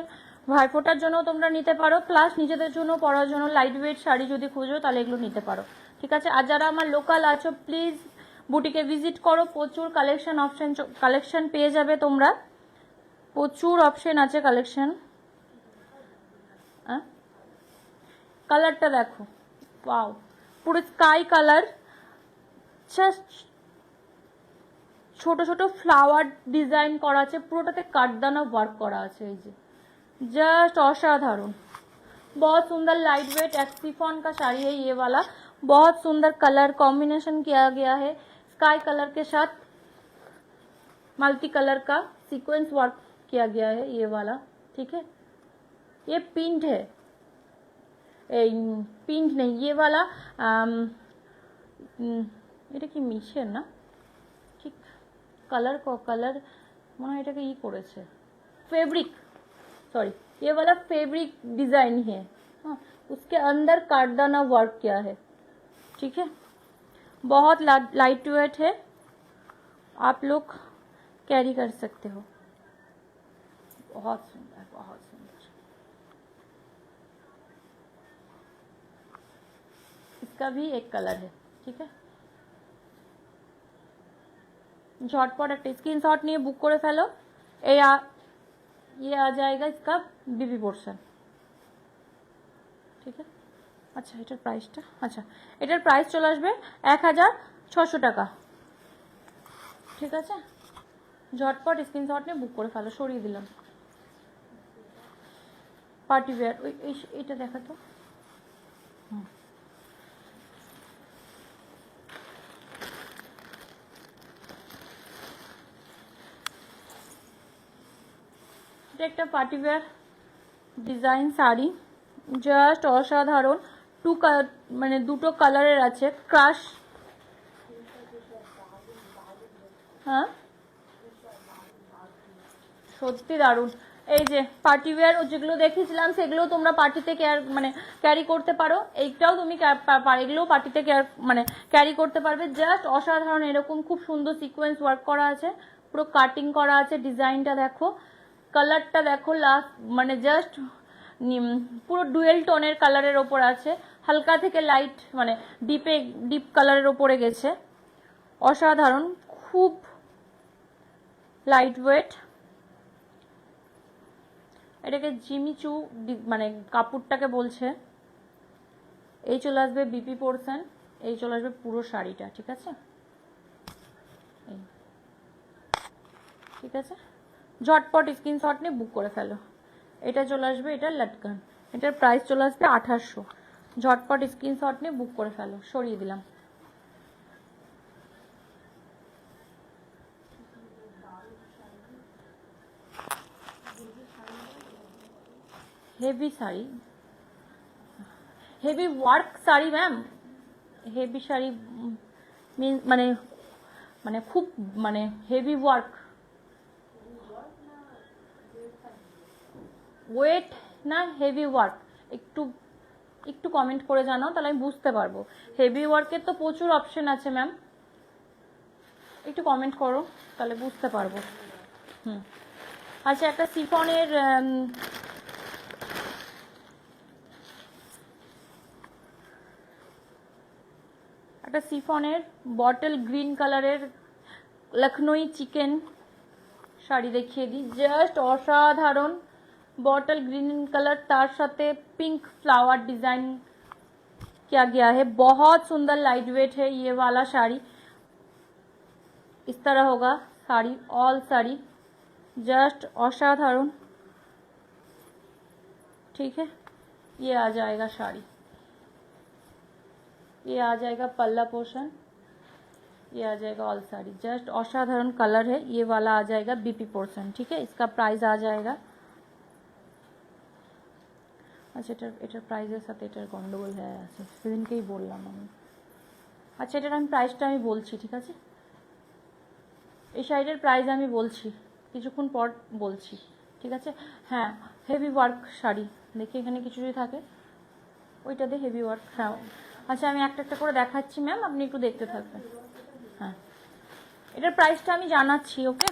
ভাইফোঁটার জন্য তোমরা নিতে পারো, প্লাস নিজেদের জন্য পরার জন্য লাইট ওয়েট শাড়ি যদি খুঁজো তাহলে এগুলো নিতে পারো, ঠিক আছে। আর যারা আমার লোকাল আছো প্লিজ বুটিকে ভিজিট করো, প্রচুর কালেকশন পেয়ে যাবে তোমরা, প্রচুর অপশন আছে কালেকশন। কালারটা দেখো, ওয়াও, পুরো স্কাই কালার, জাস্ট ছোট ছোট फ्लावर डिजाइन করা আছে, পুরোটাতে কাটদানা ওয়ার্ক করা আছে। এই যে जस्ट असाधारण, बहुत सुंदर लाइट वेट एक्सीफॉन का साड़ी है ये वाला। बहुत सुंदर कलर कॉम्बिनेशन किया गया है, स्काई कलर के साथ मल्टी कलर का सीक्वेंस वर्क किया गया है ये वाला, ठीक है। ये पिंट है, पिंट नहीं, ये वाला এটা কি মিশের না, ঠিক কালার মনে হয় এটাকে করেছে फैब्रिक, सॉरी ये वाला फैब्रिक डिजाइन है, हाँ, उसके अंदर काटदाना वर्क किया है, ठीक है। बहुत लाइट वेट है, आप लोग कैरी कर सकते हो। बहुत सुंदर, बहुत सुंदर। इसका भी एक कलर है, ठीक है। झटपट एक स्क्रीनशॉट নিয়ে বুক করে ফেলো। ये आ जाएगा इसका बीबी पोर्शन, ठीक है। अच्छा এটার প্রাইসটা, আচ্ছা এটার প্রাইস চলে আসবে 1600 টাকা, ঠিক আছে। ঝটপট স্ক্রিনশট নিয়ে বুক করে ফেলো। সরিয়ে দিলাম। পার্টি ওয়্যার, ওই এটা দেখা তো, এটা একটা party wear design sari, just অসাধারণ। মানে দুটো কালারের আছে, ক্রাশ, হ্যাঁ সত্যি দারুণ। এই যে পার্টি ওয়্যার যেগুলো দেখিয়েছিলাম সেগুলো তোমরা পার্টিতে মানে ক্যারি করতে পারো। এইটাও তুমি এগুলোও পার্টিতে মানে ক্যারি করতে পারবে। জাস্ট অসাধারণ, এরকম খুব সুন্দর সিকোয়েন্স ওয়ার্ক করা আছে, পুরো কাটিং করা আছে। ডিজাইনটা দেখো, কালারটা দেখো, লাস্ট মানে জাস্ট পুরো ডুয়েল টোনের কালারের ওপর আছে, হালকা থেকে লাইট মানে ডিপ কালারের ওপরে গেছে। অসাধারণ, খুব লাইট ওয়েট। এটাকে জিমিচু মানে কাপড়টাকে বলছে। এই চলে আসবে বিপি পোর্শন, এই চলে আসবে পুরো শাড়িটা, ঠিক আছে। ঠিক আছে, ঝটপট স্ক্রিনশট নিয়ে বুক করে ফেলো। এটা চলে আসবে, এটা লটকন, এটার প্রাইস চলে আসবে 2800। ঝটপট স্ক্রিনশট নিয়ে বুক করে ফেলো। সরিয়ে দিলাম। Heavy sari, heavy work sari ma'am, heavy sari mean মানে মানে খুব মানে হেভি ওয়ার্ক, ওয়েট না হেভি ওয়ার্ক, একটু একটু কমেন্ট করে জানাও, তাহলে আমি বুঝতে পারবো। হেভি ওয়ার্কের তো প্রচুর অপশন আছে ম্যাম, একটু কমেন্ট করো তাহলে বুঝতে পারবো। আচ্ছা, একটা সিফনের বটল গ্রিন কালারের লখনই চিকেন শাড়ি দেখিয়ে দিই। জাস্ট অসাধারণ बॉटल ग्रीन कलर, तार साथे पिंक फ्लावर डिजाइन किया गया है। बहुत सुंदर लाइट वेट है ये वाला साड़ी। इस तरह होगा साड़ी, ऑल साड़ी जस्ट असाधारण। ठीक है, ये आ जाएगा साड़ी, ये आ जाएगा पल्ला पोर्शन, ये आ जाएगा ऑल साड़ी। जस्ट असाधारण कलर है, ये वाला आ जाएगा बीपी पोर्शन। ठीक है, इसका प्राइस आ जाएगा, আচ্ছা এটার প্রাইসের সাথে এটার গন্ডগোল হয়ে আছে, সেদিনকেই বললাম আমি। আচ্ছা, এটার আমি প্রাইসটা আমি বলছি, ঠিক আছে? এই শাড়িটার প্রাইস আমি বলছি, কিছুক্ষণ পর বলছি, ঠিক আছে? হ্যাঁ, হেভি ওয়ার্ক শাড়ি, দেখি এখানে কিছু যদি থাকে ওইটাতে হেভি ওয়ার্ক। হ্যাঁ, আচ্ছা আমি একটা একটা করে দেখাচ্ছি ম্যাম, আপনি একটু দেখতে থাকবেন। হ্যাঁ, এটার প্রাইসটা আমি জানাচ্ছি, ওকে?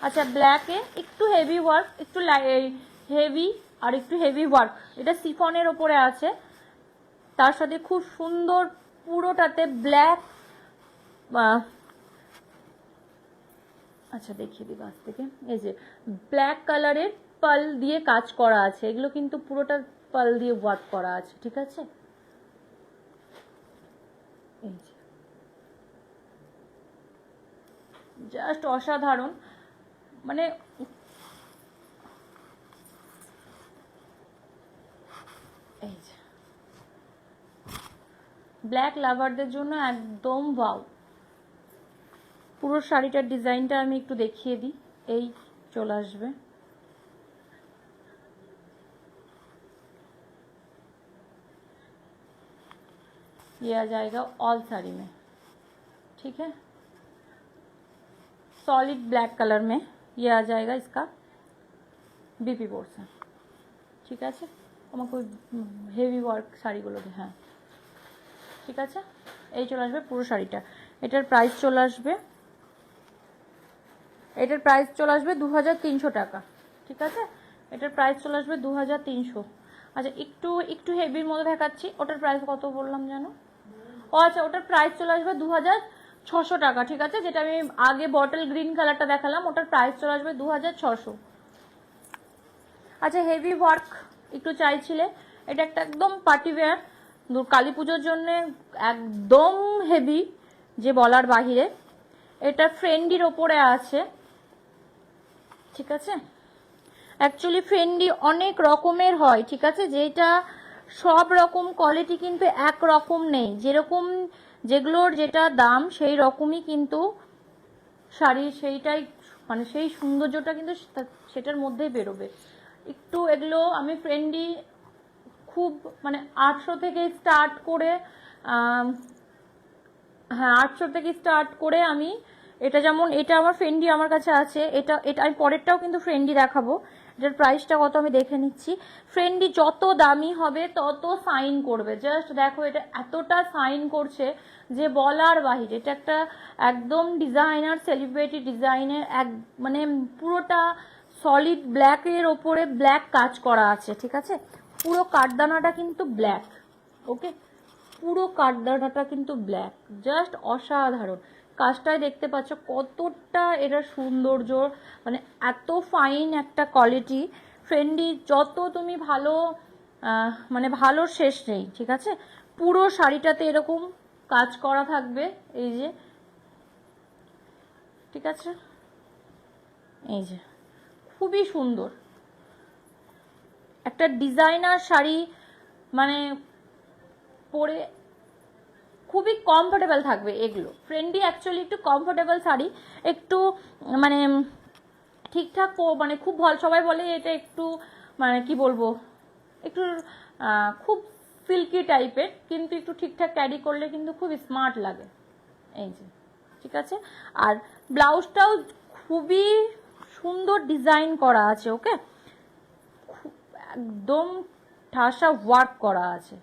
আচ্ছা, ব্ল্যাকে একটু হেভি ওয়ার্ক, একটু হেভি আর একটু হেভি ওয়ার্ক, এটা সিফনের ওপরে আছে, তার সাথে খুব সুন্দর পুরোটাতে ব্ল্যাক। আচ্ছা দেখিয়ে দিই কাছ থেকে, এই যে ব্ল্যাক কালারের পাল দিয়ে কাজ করা আছে, এগুলো কিন্তু পুরোটা পাল দিয়ে ওয়ার্ক করা আছে, ঠিক আছে? এই যে জাস্ট অসাধারণ, মানে এই যে ব্ল্যাক লাভারদের জন্য একদম ওয়াও। পুরো শাড়িটার ডিজাইনটা আমি একটু দেখিয়ে দিই, এই চলে আসবে। ये आ जाएगा ऑल साड़ी में, ठीक है? सॉलिड ब्लैक कलर में ये आ जाएगा इसका बीपी पोर्शन, ঠিক আছে? আমাকে ওই হেভি ওয়ার্ক শাড়িগুলোকে, হ্যাঁ ঠিক আছে, এই চলে আসবে পুরো শাড়িটা। এটার প্রাইস চলে আসবে, 2300 টাকা, ঠিক আছে? এটার প্রাইস চলে আসবে 2300। আচ্ছা, একটু হেভির মধ্যে দেখাচ্ছি, ওটার প্রাইস কত বললাম জানো? ও আচ্ছা, ওটার প্রাইস চলে আসবে 2600 টাকা, ঠিক আছে? যেটা আমি আগে বটল গ্রিন কালারটা দেখালাম, ওটার প্রাইস চলে আসবে 2600। আচ্ছা, হেভি ওয়ার্ক একটু চাইছিলে, এটা একটা একদম পার্টি ওয়্যার, কালী পুজোর জন্য একদম হেভি, যে বলার বাহিরে। এটা ফ্রেন্ডির ওপরে আছে, ঠিক আছে? অ্যাকচুয়ালি ফ্রেন্ডি অনেক রকমের হয়, ঠিক আছে? যেটা সব রকম কোয়ালিটি কিন্তু এক রকম নেই, যেরকম যেগুলোর যেটা দাম সেই রকমই কিন্তু শাড়ি, সেইটাই মানে সেই সৌন্দর্যটা কিন্তু সেটার মধ্যেই বেরোবে। একটু এগুলো আমি ফ্রেন্ডি খুব মানে 800 থেকে স্টার্ট করে, হ্যাঁ 800 থেকে স্টার্ট করে আমি, এটা যেমন এটা আমার ফ্রেন্ডি আমার কাছে আছে, এটা আমি পরেরটাও কিন্তু ফ্রেন্ডি দেখাবো। এটার প্রাইসটা কত আমি দেখে নিচ্ছি। ফ্রেন্ডি যত দামি হবে তত সাইন করবে, জাস্ট দেখো এটা এতটা সাইন করছে যে বলার বাহিরে। এটা একটা একদম ডিজাইনার, সেলিব্রিটি ডিজাইনের এক, মানে পুরোটা সলিড ব্ল্যাকের ওপরে ব্ল্যাক কাজ করা আছে, ঠিক আছে? পুরো কাঠদানাটা কিন্তু ব্ল্যাক, ওকে? পুরো কাঠদানাটা কিন্তু ব্ল্যাক, জাস্ট অসাধারণ। কাজটাই দেখতে পাচ্ছ কতটা এটা সৌন্দর্য, মানে এত ফাইন একটা কোয়ালিটি। ফ্রেন্ডি যত তুমি ভালো, মানে ভালো শেষ নেই, ঠিক আছে? পুরো শাড়িটাতে এরকম কাজ করা থাকবে, এই যে, ঠিক আছে, এই যে খুবই সুন্দর একটা ডিজাইনার শাড়ি, মানে পরে খুবই কমফোর্টেবল থাকবে এগুলো। ফ্রেন্ডলি অ্যাকচুয়ালি একটু কমফোর্টেবল শাড়ি, একটু মানে ঠিকঠাক মানে খুব ভালো, সবাই বলে এটা একটু মানে কি বলবো, একটু খুব সিল্কি টাইপের, কিন্তু একটু ঠিকঠাক ক্যারি করলে কিন্তু খুব স্মার্ট লাগে। এই যে ঠিক আছে, আর ব্লাউজটাও খুবই সুন্দর ডিজাইন করা আছে, ওকে, একদম ঠাসা ওয়ার্ক করা আছে।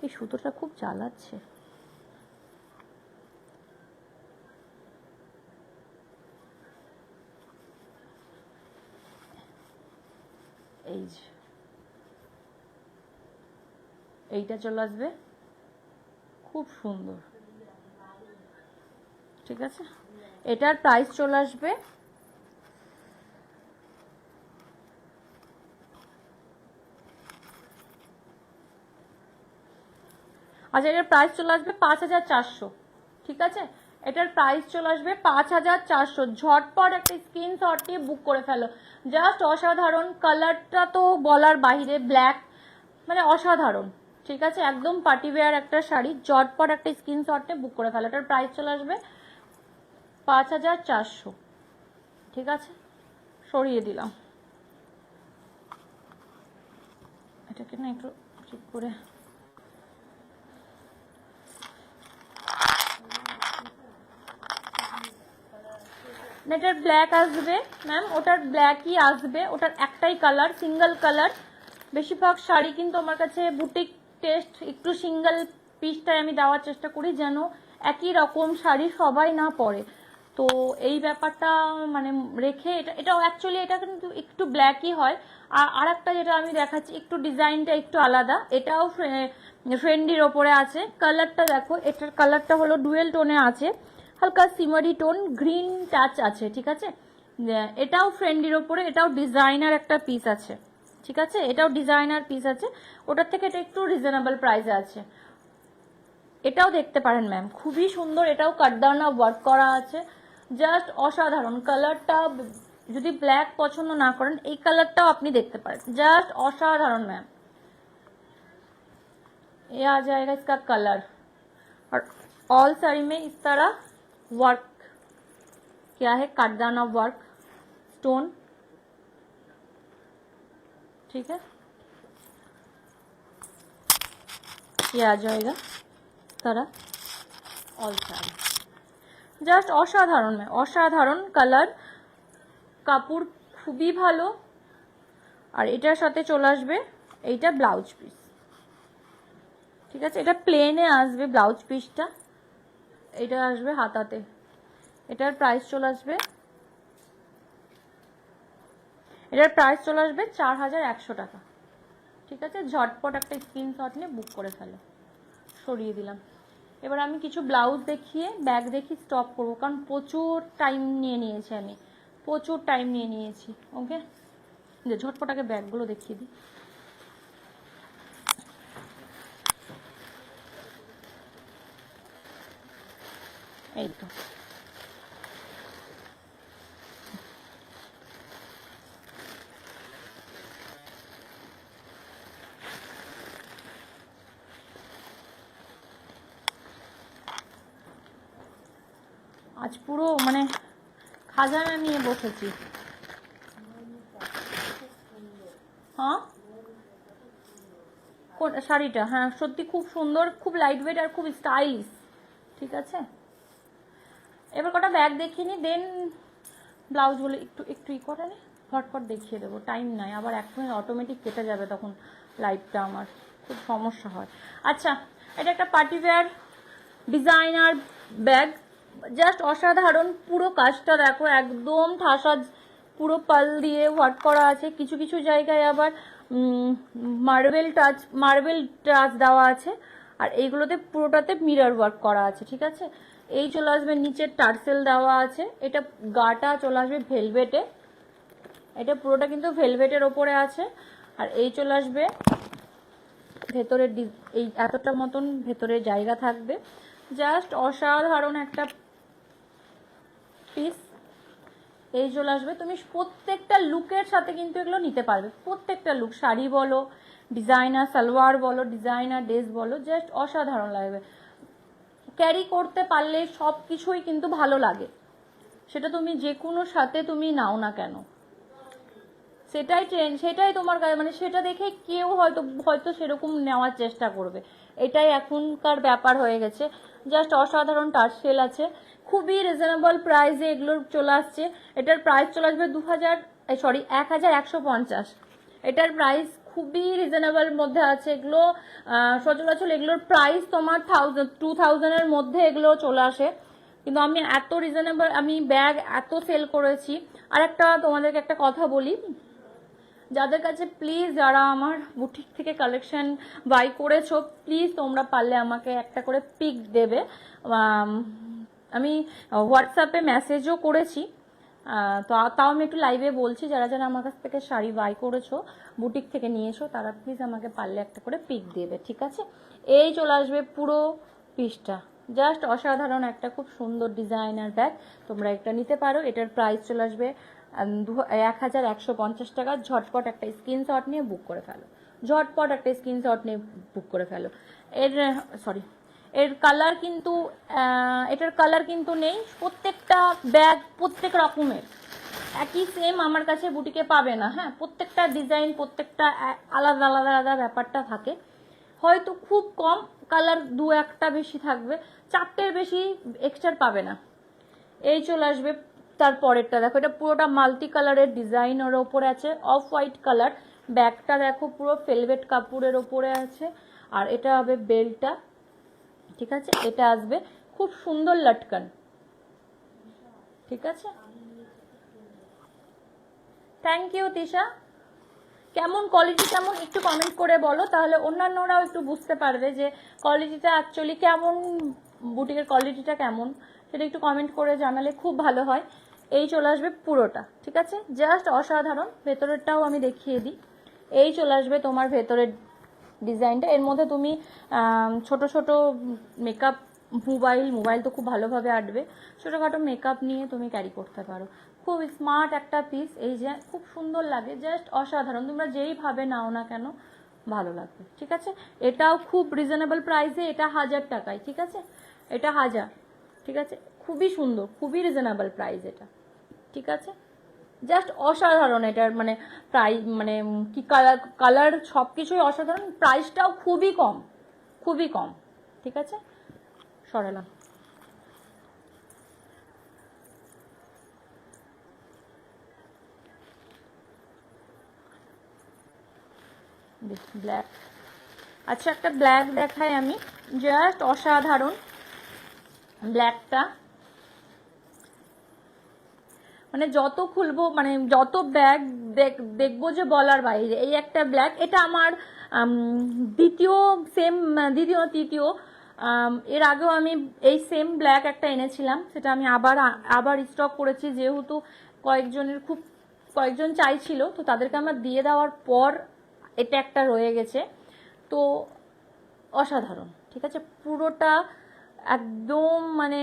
এই সুতোটা খুব জ্বালাচ্ছে। এই যে এইটা চলে আসবে, খুব সুন্দর, ঠিক আছে। এটার প্রাইস চলে আসবে আচ্ছা, এটার প্রাইস চলে আসবে 5400, ঠিক আছে। এটার প্রাইস চলে আসবে 5400। ঝটপট একটা স্ক্রিনশট নিয়ে বুক করে ফেলো, জাস্ট অসাধারণ। কালারটা তো বলার বাহিরে, ব্ল্যাক মানে অসাধারণ, ঠিক আছে, একদম পার্টি ওয়্যার একটা শাড়ি। ঝটপট একটা স্ক্রিনশট নিয়ে বুক করে ফেলো। এটার প্রাইস চলে আসবে 5400, ঠিক আছে। সরিয়ে দিলাম এটাকে না, একটু ঠিক করে। এটার ব্ল্যাক আসবে ম্যাম, ওটার ব্ল্যাকই আসবে, ওটার একটাই কালার, সিঙ্গেল কালার। বেশিরভাগ শাড়ি কিন্তু আমার কাছে বুটিক টেস্ট, একটু সিঙ্গেল পিসটাই আমি দেওয়ার চেষ্টা করি, যেন একই রকম শাড়ি সবাই না পরে। তো এই ব্যাপারটা মানে রেখে, এটাও অ্যাকচুয়ালি এটা কিন্তু একটু ব্ল্যাকই হয়। আর একটা যেটা আমি দেখাচ্ছি, একটু ডিজাইনটা একটু আলাদা, এটাও ফ্রেন্ডির ওপরে আছে। কালারটা দেখো, এটার কালারটা হলো ডুয়েল টোনে আছে, হালকা সিমারি টোন, গ্রিন টাচ আছে, ঠিক আছে। এটাও ফ্রেন্ডির ওপরে, এটাও ডিজাইনার একটা পিস আছে, ঠিক আছে, এটাও ডিজাইনার পিস আছে। ওটার থেকে এটা একটু রিজনেবল প্রাইসে আছে। এটাও দেখতে পারেন ম্যাম, খুবই সুন্দর, এটাও কাটদানা ওয়ার্ক করা আছে, জাস্ট অসাধারণ। কালারটা যদি ব্ল্যাক পছন্দ না করেন, এই কালারটাও আপনি দেখতে পারেন, জাস্ট অसाधारण मैम। ये आ जाएगा इसका कलर, और ऑल साड़ी में इस तरह वर्क क्या है, काटदाना वर्क, स्टोन, ठीक है। ये आ जाएगा इस तरह ऑल साड़ी, জাস্ট অসাধারণ ম্যাম, অসাধারণ কালার, কাপড় খুবই ভালো। আর এটার সাথে চলে আসবে এইটা ব্লাউজ পিস, ঠিক আছে। এটা প্লেনে আসবে ব্লাউজ পিসটা, এটা আসবে হাতাতে। এটার প্রাইস চলে আসবে, এটার প্রাইস চলে আসবে 4100 টাকা, ঠিক আছে। ঝটপট একটা স্ক্রিনশট নিয়ে বুক করে ফেলো। সরিয়ে দিলাম। এবার আমি কিছু ব্লাউজ দেখিয়ে ব্যাগ দেখি স্টপ করবো, কারণ প্রচুর টাইম নিয়ে নিয়েছি, আমি প্রচুর টাইম নিয়ে নিয়েছি, ওকে। যে ঝটপট আগে ব্যাগগুলো দেখিয়ে দিই। এই তো আজ পুরো মানে খাজানা নিয়ে বসেছি। হ্যাঁ শাড়িটা, হ্যাঁ সত্যি খুব সুন্দর, খুব লাইট ওয়েট আর খুব স্টাইলিশ, ঠিক আছে। এবার কটা ব্যাগ দেখিয়ে নি, দেন ব্লাউজ বলে একটু একটু ই করে নি, ফটফট দেখিয়ে দেবো, টাইম নাই, আবার এক মিনিট অটোমেটিক কেটে যাবে, তখন লাইভটা আমার খুব সমস্যা হয়। আচ্ছা, এটা একটা party wear designer bag, just অসাধারণ। পুরো কাজটা দেখো, একদম ঠাসা, পুরো পাল দিয়ে ওয়ার্ক করা আছে, কিছু কিছু জায়গায় আবার মার্বেল টাচ দেওয়া আছে, আর এইগুলোতে পুরোটাতে মিরর ওয়ার্ক করা আছে, ঠিক আছে। এই চলে আসবে নিচের টার্সেল দেওয়া আছে, এটা গাটা চলে আসবে ভেলভেটে, এটা পুরোটা কিন্তু ভেলভেটের ওপরে আছে। আর এই চলে আসবে ভেতরে, এই এতটা মতন ভেতরে জায়গা থাকবে, জাস্ট অসাধারণ একটা পিস, এই চলে আসবে। তুমি প্রত্যেকটা লুকের সাথে কিন্তু এগুলো নিতে পারবে, প্রত্যেকটা লুক, শাড়ি বলো, ডিজাইনার সালোয়ার বলো, ডিজাইনার ড্রেস বলো, জাস্ট অসাধারণ লাগবে। ক্যারি করতে পারলে সব কিছুই কিন্তু ভালো লাগে, সেটা তুমি যে কোনো সাথে তুমি নাও না কেন, সেটাই ট্রেন্ড, সেটাই তোমার কাছে, মানে সেটা দেখে কেউ হয়তো হয়তো সেরকম নেওয়ার চেষ্টা করবে, এটাই এখনকার ব্যাপার হয়ে গেছে। জাস্ট অসাধারণ টার্সেল আছে, খুবই রিজনেবল প্রাইসে এগুলো চলে আসছে। এটার প্রাইস চলে আসবে 1150। এটার প্রাইস খুবই রিজনেবল মধ্যে আছে। এগুলো সচরাচর এগুলোর প্রাইস তোমার 2000 মধ্যে এগুলো চলে আসে, কিন্তু আমি এত রিজনেবল, আমি ব্যাগ এত সেল করেছি। আর একটা তোমাদেরকে একটা কথা বলি, যাদের কাছে প্লিজ, যারা আমার বুটিক থেকে কালেকশন বাই করেছো, প্লিজ তোমরা পারলে আমাকে একটা করে পিক দেবে। আমি হোয়াটসঅ্যাপে মেসেজও করেছি, তো তাও আমি একটু লাইভে বলছি, যারা যারা আমার কাছ থেকে শাড়ি বাই করেছো, বুটিক থেকে নিয়েছো, তারা প্লিজ আমাকে পারলে একটা করে পিক দেবে, ঠিক আছে? এই চলে আসবে পুরো পিসটা, জাস্ট অসাধারণ একটা খুব সুন্দর ডিজাইনার ব্যাগ, তোমরা একটা নিতে পারো। এটার প্রাইস চলে আসবে 1150 টাকা। ঝটপট একটা স্ক্রিনশট নিয়ে বুক করে ফেলো, ঝটপট একটা স্ক্রিনশট নিয়ে বুক করে ফেলো। এর কালার কিন্তু, এটার কালার কিন্তু নেই, প্রত্যেকটা ব্যাগ প্রত্যেক রকমের একই সেম আমার কাছে বুটিকে পাবে না। হ্যাঁ, প্রত্যেকটা ডিজাইন, প্রত্যেকটা আলাদা আলাদা আলাদা ব্যাপারটা থাকে, হয়তো খুব কম কালার, দু একটা বেশি থাকবে, চারটের বেশি এক্সট্রা পাবে না। এই চলে আসবে তারপরেরটা, দেখো এটা পুরোটা মাল্টি কালারের ডিজাইনের ওপরে আছে, অফ হোয়াইট কালার। ব্যাগটা দেখো পুরো ভেলভেট কাপড়ের ওপরে আছে, আর এটা হবে বেল্টটা, ঠিক আছে? এটা আসবে খুব সুন্দর লটকন, ঠিক আছে? Thank you Tisha. কেমন কোয়ালিটি, কেমন একটু কমেন্ট করে বলো, তাহলে অন্যান্যরাও একটু বুঝতে পারবে যে কোয়ালিটিটা অ্যাকচুয়ালি কেমন, বুটিকের কোয়ালিটিটা কেমন, সেটা একটু কমেন্ট করে জানালে খুব ভালো হয়। এই চলে আসবে পুরোটা, ঠিক আছে? জাস্ট অসাধারণ। ভেতরেরটাও আমি দেখিয়ে দিই। এই চলে আসবে তোমার ভেতরের ডিজাইনটা। এর মধ্যে তুমি ছোট ছোট মেকআপ, মোবাইল তো খুব ভালোভাবে আটবে, ছোটোখাটো মেকআপ নিয়ে তুমি ক্যারি করতে পারো। খুব স্মার্ট একটা পিস, এই যে খুব সুন্দর লাগে, জাস্ট অসাধারণ। তোমরা যেইভাবে নাও না কেন ভালো লাগবে, ঠিক আছে? এটাও খুব রিজনেবল প্রাইসে, এটা 1000 টাকায়, ঠিক আছে? এটা 1000, ঠিক আছে? খুবই সুন্দর, খুবই রিজনেবল প্রাইস এটা, ঠিক আছে? জাস্ট অসাধারণ এটার মানে প্রাইস, মানে কি কালার, কালার সব কিছুই অসাধারণ, প্রাইসটাও খুবই কম, খুবই কম, ঠিক আছে? সরালাম। ব্ল্যাক, আচ্ছা একটা ব্ল্যাক দেখাই আমি, জাস্ট অসাধারণ ব্ল্যাকটা, মানে যত খুলবো, মানে যত ব্যাগ দেখবো যে বলার বাইরে। এই একটা ব্ল্যাক, এটা আমার দ্বিতীয় তৃতীয়, এর আগেও আমি এই সেম ব্ল্যাক একটা এনেছিলাম, সেটা আমি আবার স্টক করেছি, যেহেতু কয়েকজন চাইছিল, তো তাদেরকে আমার দিয়ে দেওয়ার পর এটা একটা রয়ে গেছে। তো অসাধারণ, ঠিক আছে? পুরোটা একদম মানে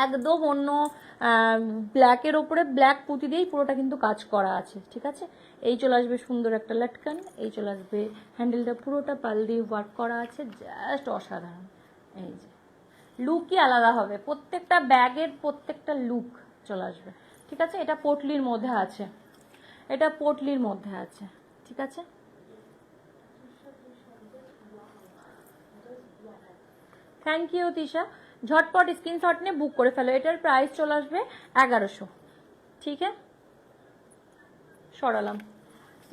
একদম অন্য ব্ল্যাকের ওপরে ব্ল্যাক পুঁতি দিয়েই পুরোটা কিন্তু কাজ করা আছে, ঠিক আছে? এই চলে আসবে সুন্দর একটা লটকন, এই চলে আসবে হ্যান্ডেলটা পুরোটা পাল দিয়ে ওয়ার্ক করা আছে, জাস্ট অসাধারণ। এই যে লুকই আলাদা হবে, প্রত্যেকটা ব্যাগের প্রত্যেকটা লুক চলে আসবে, ঠিক আছে? এটা পোটলির মধ্যে আছে, এটা পোটলির মধ্যে আছে, ঠিক আছে? Thank you Tisha. ঝটপট স্ক্রিনশট নিয়ে বুক করে ফেলো। এটার প্রাইস চলে আসবে 1100, ঠিক আছে? সরালাম।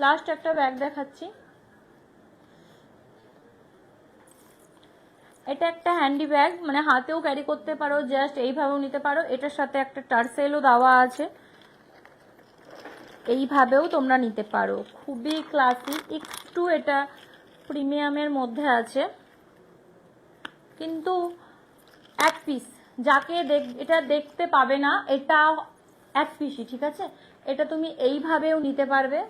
লাস্ট একটা ব্যাগ দেখাচ্ছি, এটা একটা হ্যান্ডি ব্যাগ, মানে হাতেও ক্যারি করতে পারো, জাস্ট এইভাবেও নিতে পারো। এটার সাথে একটা টার্সেলও দেওয়া আছে, এইভাবেও তোমরা নিতে পারো। খুবই ক্লাসি, একটু এটা প্রিমিয়ামের মধ্যে আছে, কিন্তু এক পিস, যাকে এটা দেখতে পাবে না, এটা এক পিসই, ঠিক আছে? এটা তুমি এইভাবেও নিতে পারবে,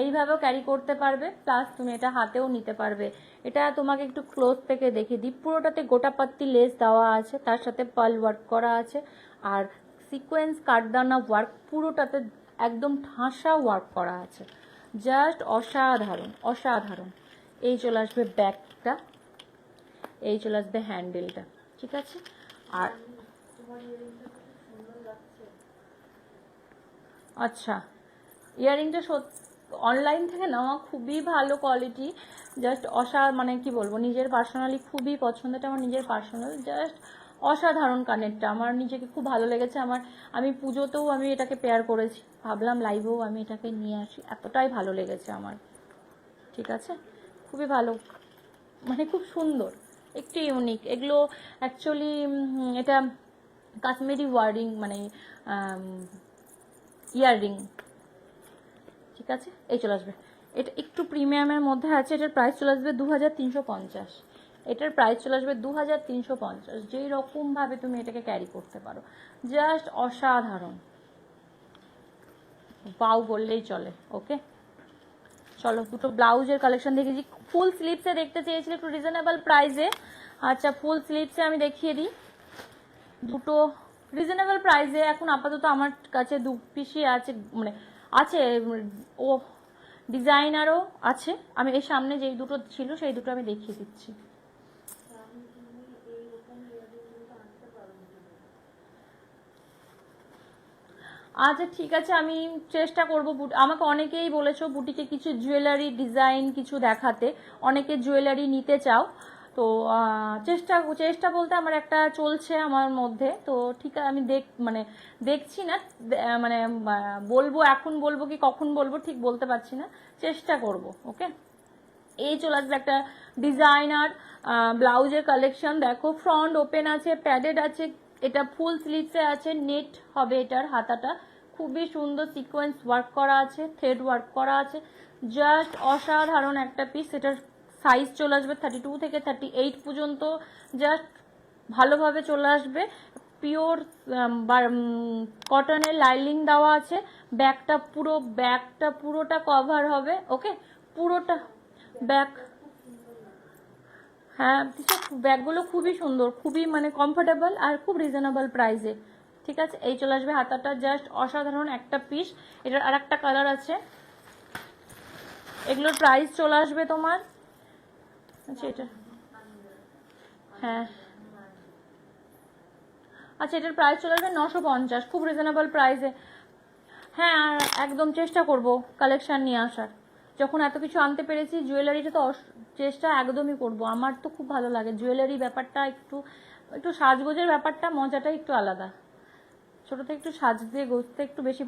এইভাবেও ক্যারি করতে পারবে, প্লাস তুমি এটা হাতেও নিতে পারবে। এটা তোমাকে একটু ক্লোজ থেকে দেখিয়ে দিই। পুরোটাতে গোটাপাত্তি লেস দেওয়া আছে, তার সাথে পার্ল ওয়ার্ক করা আছে, আর সিকোয়েন্স কাটদানা ওয়ার্ক পুরোটাতে একদম ঠাসা ওয়ার্ক করা আছে। জাস্ট অসাধারণ অসাধারণ। এই চলে আসবে ব্যাকটা, এই চলে আসবে হ্যান্ডেলটা, ঠিক আছে। আর আচ্ছা, ইয়াররিংটা অনলাইন থেকে নেওয়া, খুবই ভালো কোয়ালিটি, জাস্ট মানে কি বলবো, নিজের পার্সোনালি খুবই পছন্দ, এটা আমার নিজের পার্সোনাল, জাস্ট অসাধারণ কানেরটা, আমার নিজেকে খুব ভালো লেগেছে। আমি পুজোতেও আমি এটাকে পেয়ার করেছি, ভাবলাম লাইভেও আমি এটাকে নিয়ে আসি, এতটাই ভালো লেগেছে আমার, ঠিক আছে। খুবই ভালো, মানে খুব সুন্দর, একটু ইউনিক। এগুলো অ্যাকচুয়ালি এটা কাশ্মীরি ওয়ার্ডিং, মানে ইয়াররিং, ঠিক আছে। এই চলে আসবে, এটা একটু প্রিমিয়ামের মধ্যে আছে, এটার প্রাইস চলে আসবে 2350। এটার প্রাইস চলে আসবে 2350। যেই রকমভাবে তুমি এটাকে ক্যারি করতে পারো, জাস্ট অসাধারণ, পাও বললেই চলে। ওকে, চলো দুটো ব্লাউজের কালেকশন দেখেছি। ফুল স্লিভসে দেখতে চেয়েছিলে একটু রিজনেবল প্রাইসে, আচ্ছা ফুল স্লিভসে আমি দেখিয়ে দিই দুটো রিজনেবল প্রাইসে। এখন আপাতত আমার কাছে 2 পিসই আছে, মানে আছে, ও ডিজাইনারও আছে। আমি এই সামনে যেই দুটো ছিল সেই দুটো আমি দেখিয়ে দিচ্ছি। আচ্ছা ঠিক আছে, আমি চেষ্টা করব। আমাকে অনেকেই বলেছো বুটিকে কিছু জুয়েলারি ডিজাইন কিছু দেখাতে, অনেকে জুয়েলারি নিতে চাও, তো চেষ্টা বলতে আমার একটা চলছে আমার মধ্যে, তো ঠিক আছে আমি মানে দেখছি না, মানে বলবো, এখন বলবো কি কখন বলবো ঠিক বলতে পারছি না, চেষ্টা করব। ওকে, এই চলে আসবে একটা ডিজাইনার ব্লাউজের কালেকশন। দেখো ফ্রন্ট ওপেন আছে, প্যাডেড আছে, এটা ফুল স্লিভসে আছে, নেট হবে এটার হাতাটা, খুবই সুন্দর সিকোয়েন্স ওয়ার্ক করা আছে, থ্রেড ওয়ার্ক করা আছে, জাস্ট অসাধারণ একটা পিস। এটার সাইজ চলে আসবে 32 থেকে 38 পর্যন্ত, জাস্ট ভালোভাবে চলে আসবে। পিওর কটনের লাইলিং দেওয়া আছে, ব্যাকটা পুরোটা কভার হবে। ওকে, পুরোটা ব্যাক, হ্যাঁ ব্যাগগুলো খুবই সুন্দর, খুবই মানে কমফোর্টেবল আর খুব রিজনেবল প্রাইসে, ঠিক আছে। এই চলে আসবে হাতাটা, জাস্ট অসাধারণ একটা পিস। এটার আর একটা কালার আছে, এগুলোর প্রাইস চলে আসবে তোমার, আচ্ছা এটা, হ্যাঁ আচ্ছা এটার প্রাইস চলে আসবে 950, খুব রিজনেবল প্রাইসে। হ্যাঁ আর একদম চেষ্টা করব কালেকশন নিয়ে আসার, যখন এত কিছু আনতে পেরেছি। জুয়েলারিটা তো চেষ্টা একদমই করব, আমার তো খুব ভালো লাগে জুয়েলারি ব্যাপারটা, একটু একটু সাজগোজের ব্যাপারটা মজাটাই একটু আলাদা, ছোটো থেকে একটু সাজতে গোজতে একটু বেশি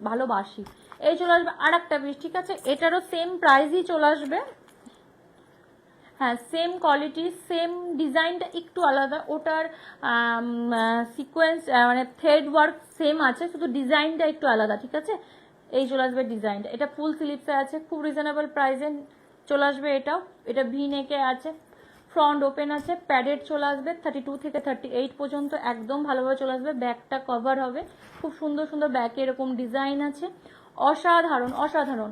ভালোবাসি। এই চলে আসবে আর একটা পিস, ঠিক আছে, এটারও সেম প্রাইসই চলে আসবে, হ্যাঁ সেম কোয়ালিটি সেম ডিজাইনটা একটু আলাদা, ওটার সিকোয়েন্স মানে থ্রেড ওয়ার্ক সেম আছে, শুধু ডিজাইনটা একটু আলাদা, ঠিক আছে। এই চলে আসবে ডিজাইনটা, এটা ফুল স্লিভসে আছে, খুব রিজনেবল প্রাইসে চলে আসবে এটাও। এটা ভি নেকে আছে, ফ্রন্ট ওপেন আছে, প্যাডেড চলে আসবে 32 থেকে 38 পর্যন্ত, একদম ভালোভাবে চলে আসবে। ব্যাকটা কভার হবে, খুব সুন্দর সুন্দর ব্যাকে এরকম ডিজাইন আছে, অসাধারণ অসাধারণ।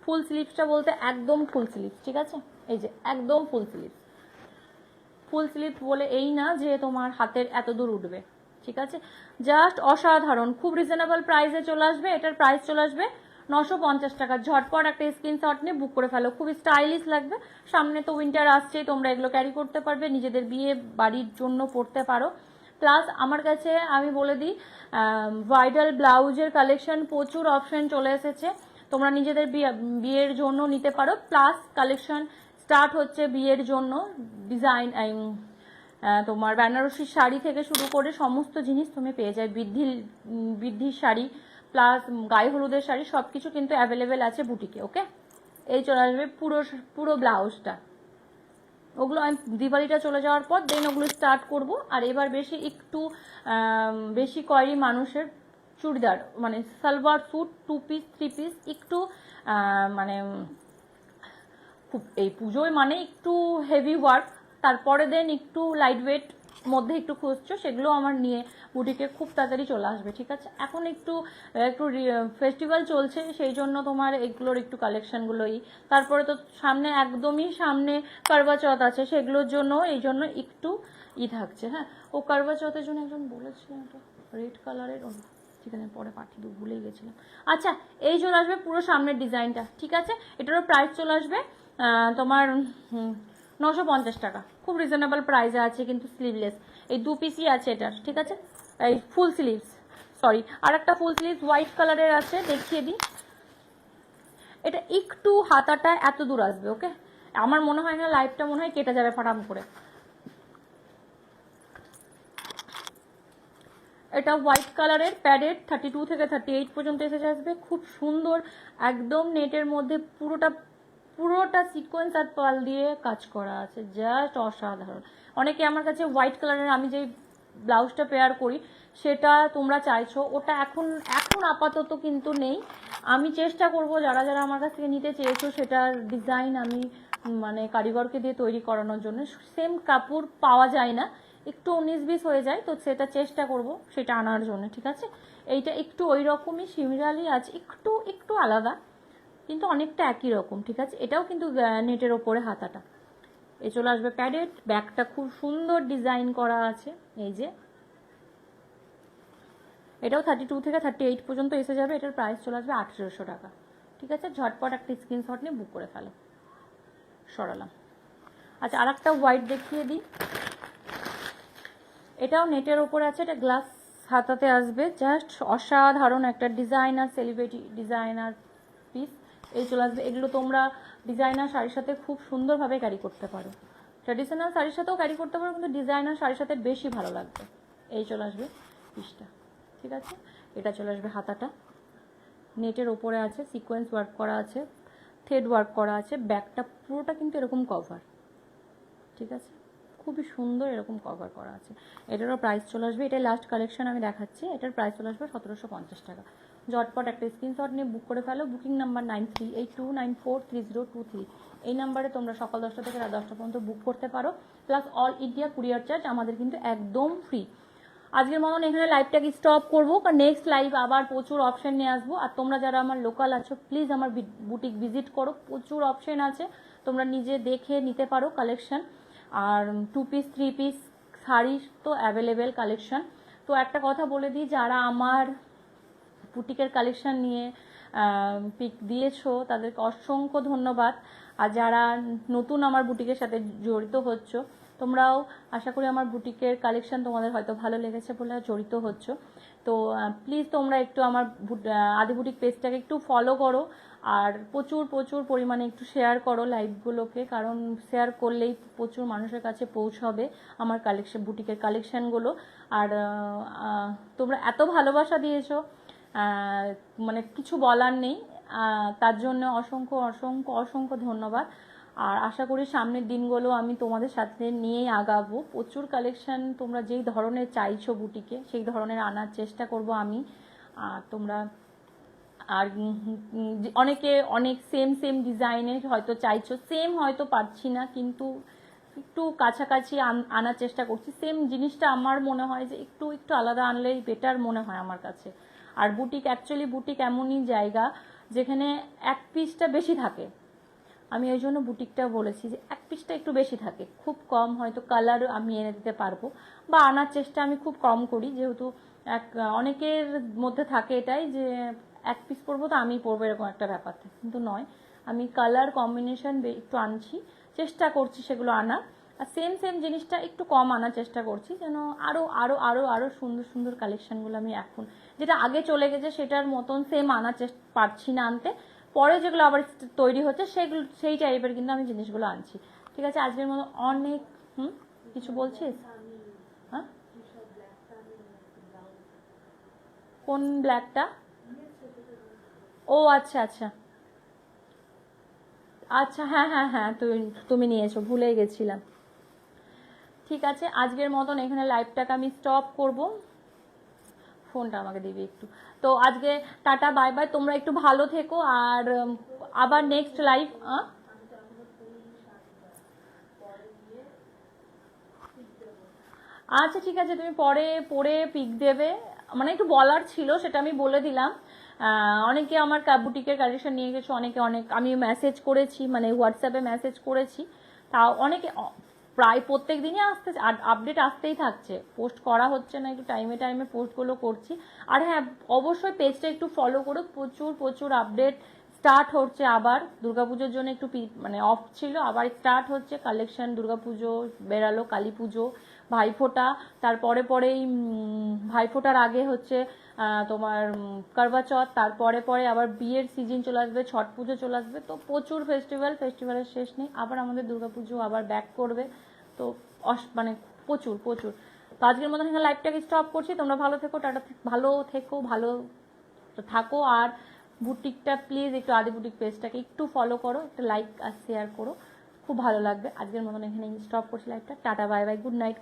ফুল স্লিভসটা বলতে একদম ফুল স্লিভ, ঠিক আছে, এই যে একদম ফুল স্লিভ। ফুল স্লিভ বলে এই না যে তোমার হাতের এত দূর উঠবে, ঠিক আছে, জাস্ট অসাধারণ, খুব রিজনেবল প্রাইসে চলে আসবে। এটার প্রাইস চলে আসবে 950 টাকা। ঝটপট একটা স্ক্রিনশট নিয়ে বুক করে ফেলো, খুব স্টাইলিশ লাগবে। সামনে তো উইন্টার আসছে, তোমরা এগুলো ক্যারি করতে পারবে, নিজেদের বিয়ে বাড়ির জন্য পড়তে পারো। প্লাস আমার কাছে আমি বলে দিই, ব্রাইডাল ব্লাউজের কালেকশন প্রচুর অপশন চলে এসেছে, তোমরা নিজেদের বিয়ের জন্য নিতে পারো। প্লাস কালেকশন স্টার্ট হচ্ছে বিয়ের জন্য, ডিজাইন তোমার বেনারসি শাড়ি থেকে শুরু করে সমস্ত জিনিস তুমি পেয়ে যাবে, বৃদ্ধির শাড়ি প্লাস গায়ে হলুদের শাড়ি, সব কিছু কিন্তু অ্যাভেলেবেল আছে বুটিকে। ওকে, এই চলে আসবে পুরো ব্লাউজটা, ওগুলো আমি দিওয়ালিটা চলে যাওয়ার পর দেন ওগুলো স্টার্ট করব। আর এবার বেশি কয়েরি মানুষের চুড়িদার, মানে সালোয়ার স্যুট 2 পিস 3 পিস, একটু মানে খুব এই পুজোয় মানে একটু হেভি ওয়ার্ক, তারপরে দেন একটু লাইট ওয়েট মধ্যে একটু খুঁজছো, সেগুলো আমার নিয়ে বুটিকে খুব তাড়াতাড়ি চলে আসবে, ঠিক আছে। এখন একটু একটু ফেস্টিভ্যাল চলছে, সেই জন্য তোমার এগুলোর একটু কালেকশনগুলোই। তারপরে তো সামনে একদমই সামনে কারবা চৌথ আছে, সেগুলোর জন্য এই জন্য একটু থাকছে। হ্যাঁ, ও কারবা চৌথের জন্য একজন বলেছে একটা রেড কালারের, ঠিক আছে পরে পাঠিয়ে দেবো, ভুলেই গেছিলাম। আচ্ছা, এই চলে আসবে পুরো সামনের ডিজাইনটা, ঠিক আছে। এটারও প্রাইস চলে আসবে তোমার 950 টাকা, খুব রিজনেবল প্রাইসে আছে কিন্তু স্লিভলেস। এই 2 পিসই আছে এটার, ঠিক আছে। এই ফুল স্লিভস, সরি আর একটা ফুল স্লিভস হোয়াইট কালারের আছে, দেখিয়ে দিই। এটা একটু হাতাটা এত দূর আসবে, ওকে। আমার মনে হয় না লাইভটা মনে হয় কেটে যাবে ফাটাম করে। এটা হোয়াইট কালারের প্যাডেড, 32 থেকে 38 পর্যন্ত এসে আসবে, খুব সুন্দর একদম নেটের মধ্যে পুরোটা সিকোয়েন্স আর পাল দিয়ে কাজ করা আছে, জাস্ট অসাধারণ। অনেকে আমার কাছে হোয়াইট কালারের আমি যে ব্লাউজটা পেয়ার করি সেটা তোমরা চাইছো, ওটা এখন আপাতত কিন্তু নেই। আমি চেষ্টা করব যারা যারা আমার কাছ থেকে নিতে চেয়েছো সেটার ডিজাইন আমি মানে কারিগরকে দিয়ে তৈরি করানোর জন্য। সেম কাপড় পাওয়া যায় না, একটু 19-20 হয়ে যায়, তো সেটা চেষ্টা করব সেটা আনার জন্য, ঠিক আছে। এইটা একটু ওই রকমই সিমিলারলি আছে, একটু আলাদা কিন্তু অনেকটা একই রকম, ঠিক আছে। এটাও কিন্তু নেটের ওপরে হাতাটা। এই চলে আসবে প্যাডেড, ব্যাগটা খুব সুন্দর ডিজাইন করা আছে, এই যে। এটাও 32 থেকে 38 পর্যন্ত এসে যাবে। এটার প্রাইস চলে আসবে 1800 টাকা, ঠিক আছে। ঝটপট একটা স্ক্রিনশট নিয়ে বুক করে ফেলো। সরালাম। আচ্ছা, আর একটা হোয়াইট দেখিয়ে দিই। এটাও নেটের ওপরে আছে, এটা গ্লাস হাতাতে আসবে, জাস্ট অসাধারণ একটা ডিজাইনার, সেলিব্রিটি ডিজাইনার পিস। এই চলে আসবে। এগুলো তোমরা ডিজাইনার শাড়ির সাথে খুব সুন্দরভাবে ক্যারি করতে পারো, ট্র্যাডিশনাল শাড়ির সাথেও ক্যারি করতে পারো, কিন্তু ডিজাইনার শাড়ির সাথে বেশি ভালো লাগবে। এই চলে আসবে পিসটা, ঠিক আছে। এটা চলে আসবে হাতাটা, নেটের ওপরে আছে, সিকোয়েন্স ওয়ার্ক করা আছে, থ্রেড ওয়ার্ক করা আছে। ব্যাকটা পুরোটা কিন্তু এরকম কভার, ঠিক আছে, খুবই সুন্দর এরকম কভার করা আছে। এটারও প্রাইস চলে আসবে, এটা লাস্ট কালেকশন আমি দেখাচ্ছি, এটার প্রাইস চলে আসবে 1750 টাকা। ঝটপট একটা স্ক্রিনশট নিয়ে বুক করে ফেলো। Booking number 9382943023। এই নাম্বারে তোমরা সকাল 10টা থেকে রাত 10টা পর্যন্ত বুক করতে পারো, plus all India courier charge আমাদের কিন্তু একদম ফ্রি। আজকের মতন এখানে লাইভটাকে স্টপ করবো, কারণ নেক্সট লাইভ আবার প্রচুর অপশন নিয়ে আসবো। আর তোমরা যারা আমার লোকাল আছো প্লিজ আমার বুটিক ভিজিট করো, প্রচুর অপশন আছে, তোমরা নিজে দেখে নিতে পারো কালেকশন। আর 2 পিস 3 পিস শাড়ি তো অ্যাভেলেবেল কালেকশন। তো একটা কথা বলে দিই, যারা আমার বুটিকের কালেকশন নিয়ে পিক দিয়েছো তাদেরকে অসংখ্য ধন্যবাদ। আর যারা নতুন আমার বুটিকের সাথে জড়িত হচ্ছ, তোমরাও আশা করি আমার বুটিকের কালেকশন তোমাদের হয়তো ভালো লেগেছে বলে জড়িত হচ্ছ। তো প্লিজ তোমরা একটু আমার আদি বুটিক পেজটাকে একটু ফলো করো, আর প্রচুর প্রচুর পরিমাণে একটু শেয়ার করো লাইভগুলোকে, কারণ শেয়ার করলেই প্রচুর মানুষের কাছে পৌঁছবে আমার কালেকশন, বুটিকের কালেকশনগুলো। আর তোমরা এত ভালোবাসা দিয়েছো, মানে কিছু বলার নেই, তার জন্য অসংখ্য অসংখ্য অসংখ্য ধন্যবাদ। আর আশা করি সামনের দিনগুলো আমি তোমাদের সাথে নিয়েই আগাবো। প্রচুর কালেকশন তোমরা যেই ধরনের চাইছো বুটিকে সেই ধরনের আনার চেষ্টা করব আমি। তোমরা আর অনেকে অনেক সেম ডিজাইনের হয়তো চাইছো, সেম হয়তো পাচ্ছি না, কিন্তু একটু কাছাকাছি আনার চেষ্টা করছি। সেম জিনিসটা আমার মনে হয় যে একটু আলাদা আনলেই বেটার মনে হয় আমার কাছে। আর বুটিক অ্যাকচুয়ালি বুটিক এমনই জায়গা যেখানে এক পিসটা বেশি থাকে। আমি ওই জন্য বুটিকটা বলেছি যে এক পিসটা একটু বেশি থাকে, খুব কম হয়তো কালার আমি এনে দিতে পারবো, বা আনার চেষ্টা আমি খুব কম করি, যেহেতু অনেকের মধ্যে থাকে এটাই যে এক পিস পরবো তো আমি পরবো, এরকম একটা ব্যাপার থাকে, কিন্তু নয়। আমি কালার কম্বিনেশন একটু আনছি, চেষ্টা করছি সেগুলো আনার। আর সেম জিনিসটা একটু কম আনার চেষ্টা করছি, যেন আরও আরও আরও আরও সুন্দর সুন্দর কালেকশনগুলো আমি এখন যেটা আগে চলে গেছে সেটার মতন সেম আনার চেষ্টা পারছি না আনতে। পরে যেগুলো আবার তৈরি হচ্ছে সেগুলো সেই টাইপের কিন্তু আমি জিনিসগুলো আনছি, ঠিক আছে। আজকের মতো অনেক কিছু বলছিস? হ্যাঁ, কোন ব্ল্যাকটা? ও আচ্ছা আচ্ছা আচ্ছা, হ্যাঁ তুমি নিয়েছো, ভুলে গেছিলাম। ঠিক আছে, আজকের মতন এখানে লাইভটাকে আমি স্টপ করব। ফোনটা আমাকে দিবি একটু। তো আজকে টাটা, বাই বাই, তোমরা একটু ভালো থেকো। আর আবার নেক্সট লাইভ আচ্ছা ঠিক আছে, তুমি পরে পরে পিক দেবে, মানে একটু বলার ছিল সেটা আমি বলে দিলাম। অনেকে আমার বুটিকের কালেকশন নিয়ে গেছো, অনেকে আমি মেসেজ করেছি, মানে হোয়াটসঅ্যাপে মেসেজ করেছি, তাও অনেকে প্রায় প্রত্যেক দিনই আপডেট আসতেই থাকছে, পোস্ট করা হচ্ছে না, একটু টাইমে টাইমে পোস্টগুলো করছি। আর হ্যাঁ, অবশ্যই পেজটা একটু ফলো করো, প্রচুর প্রচুর আপডেট স্টার্ট হচ্ছে আবার। দুর্গাপুজোর জন্য একটু মানে অফ ছিল, আবার স্টার্ট হচ্ছে কালেকশন। দুর্গাপুজো বেরালো, কালী পুজো, ভাইফোঁটা, তারপরে পরেই ভাইফোঁটার আগে হচ্ছে তোমার করবা চৌথ, তারপরে পরে আবার বিয়ের সিজন চলে আসবে, ছট পুজো চলে আসবে, তো প্রচুর ফেস্টিভ্যালের শেষ নেই। আবার আমাদের দুর্গাপুজো আবার ব্যাক করবে, তো মানে প্রচুর প্রচুর। তো আজকের মতন এখানে লাইভটাকে স্টপ করছি। তোমরা ভালো থেকো, টাটা, ভালো থেকো, ভালো থাকো। আর বুটিকটা প্লিজ একটু আদি বুটিক পেজটাকে একটু ফলো করো, একটা লাইক আর শেয়ার করো, খুব ভালো লাগবে। আজকের মতন এখানে স্টপ করছি লাইভটা। Tata, bye bye, good night.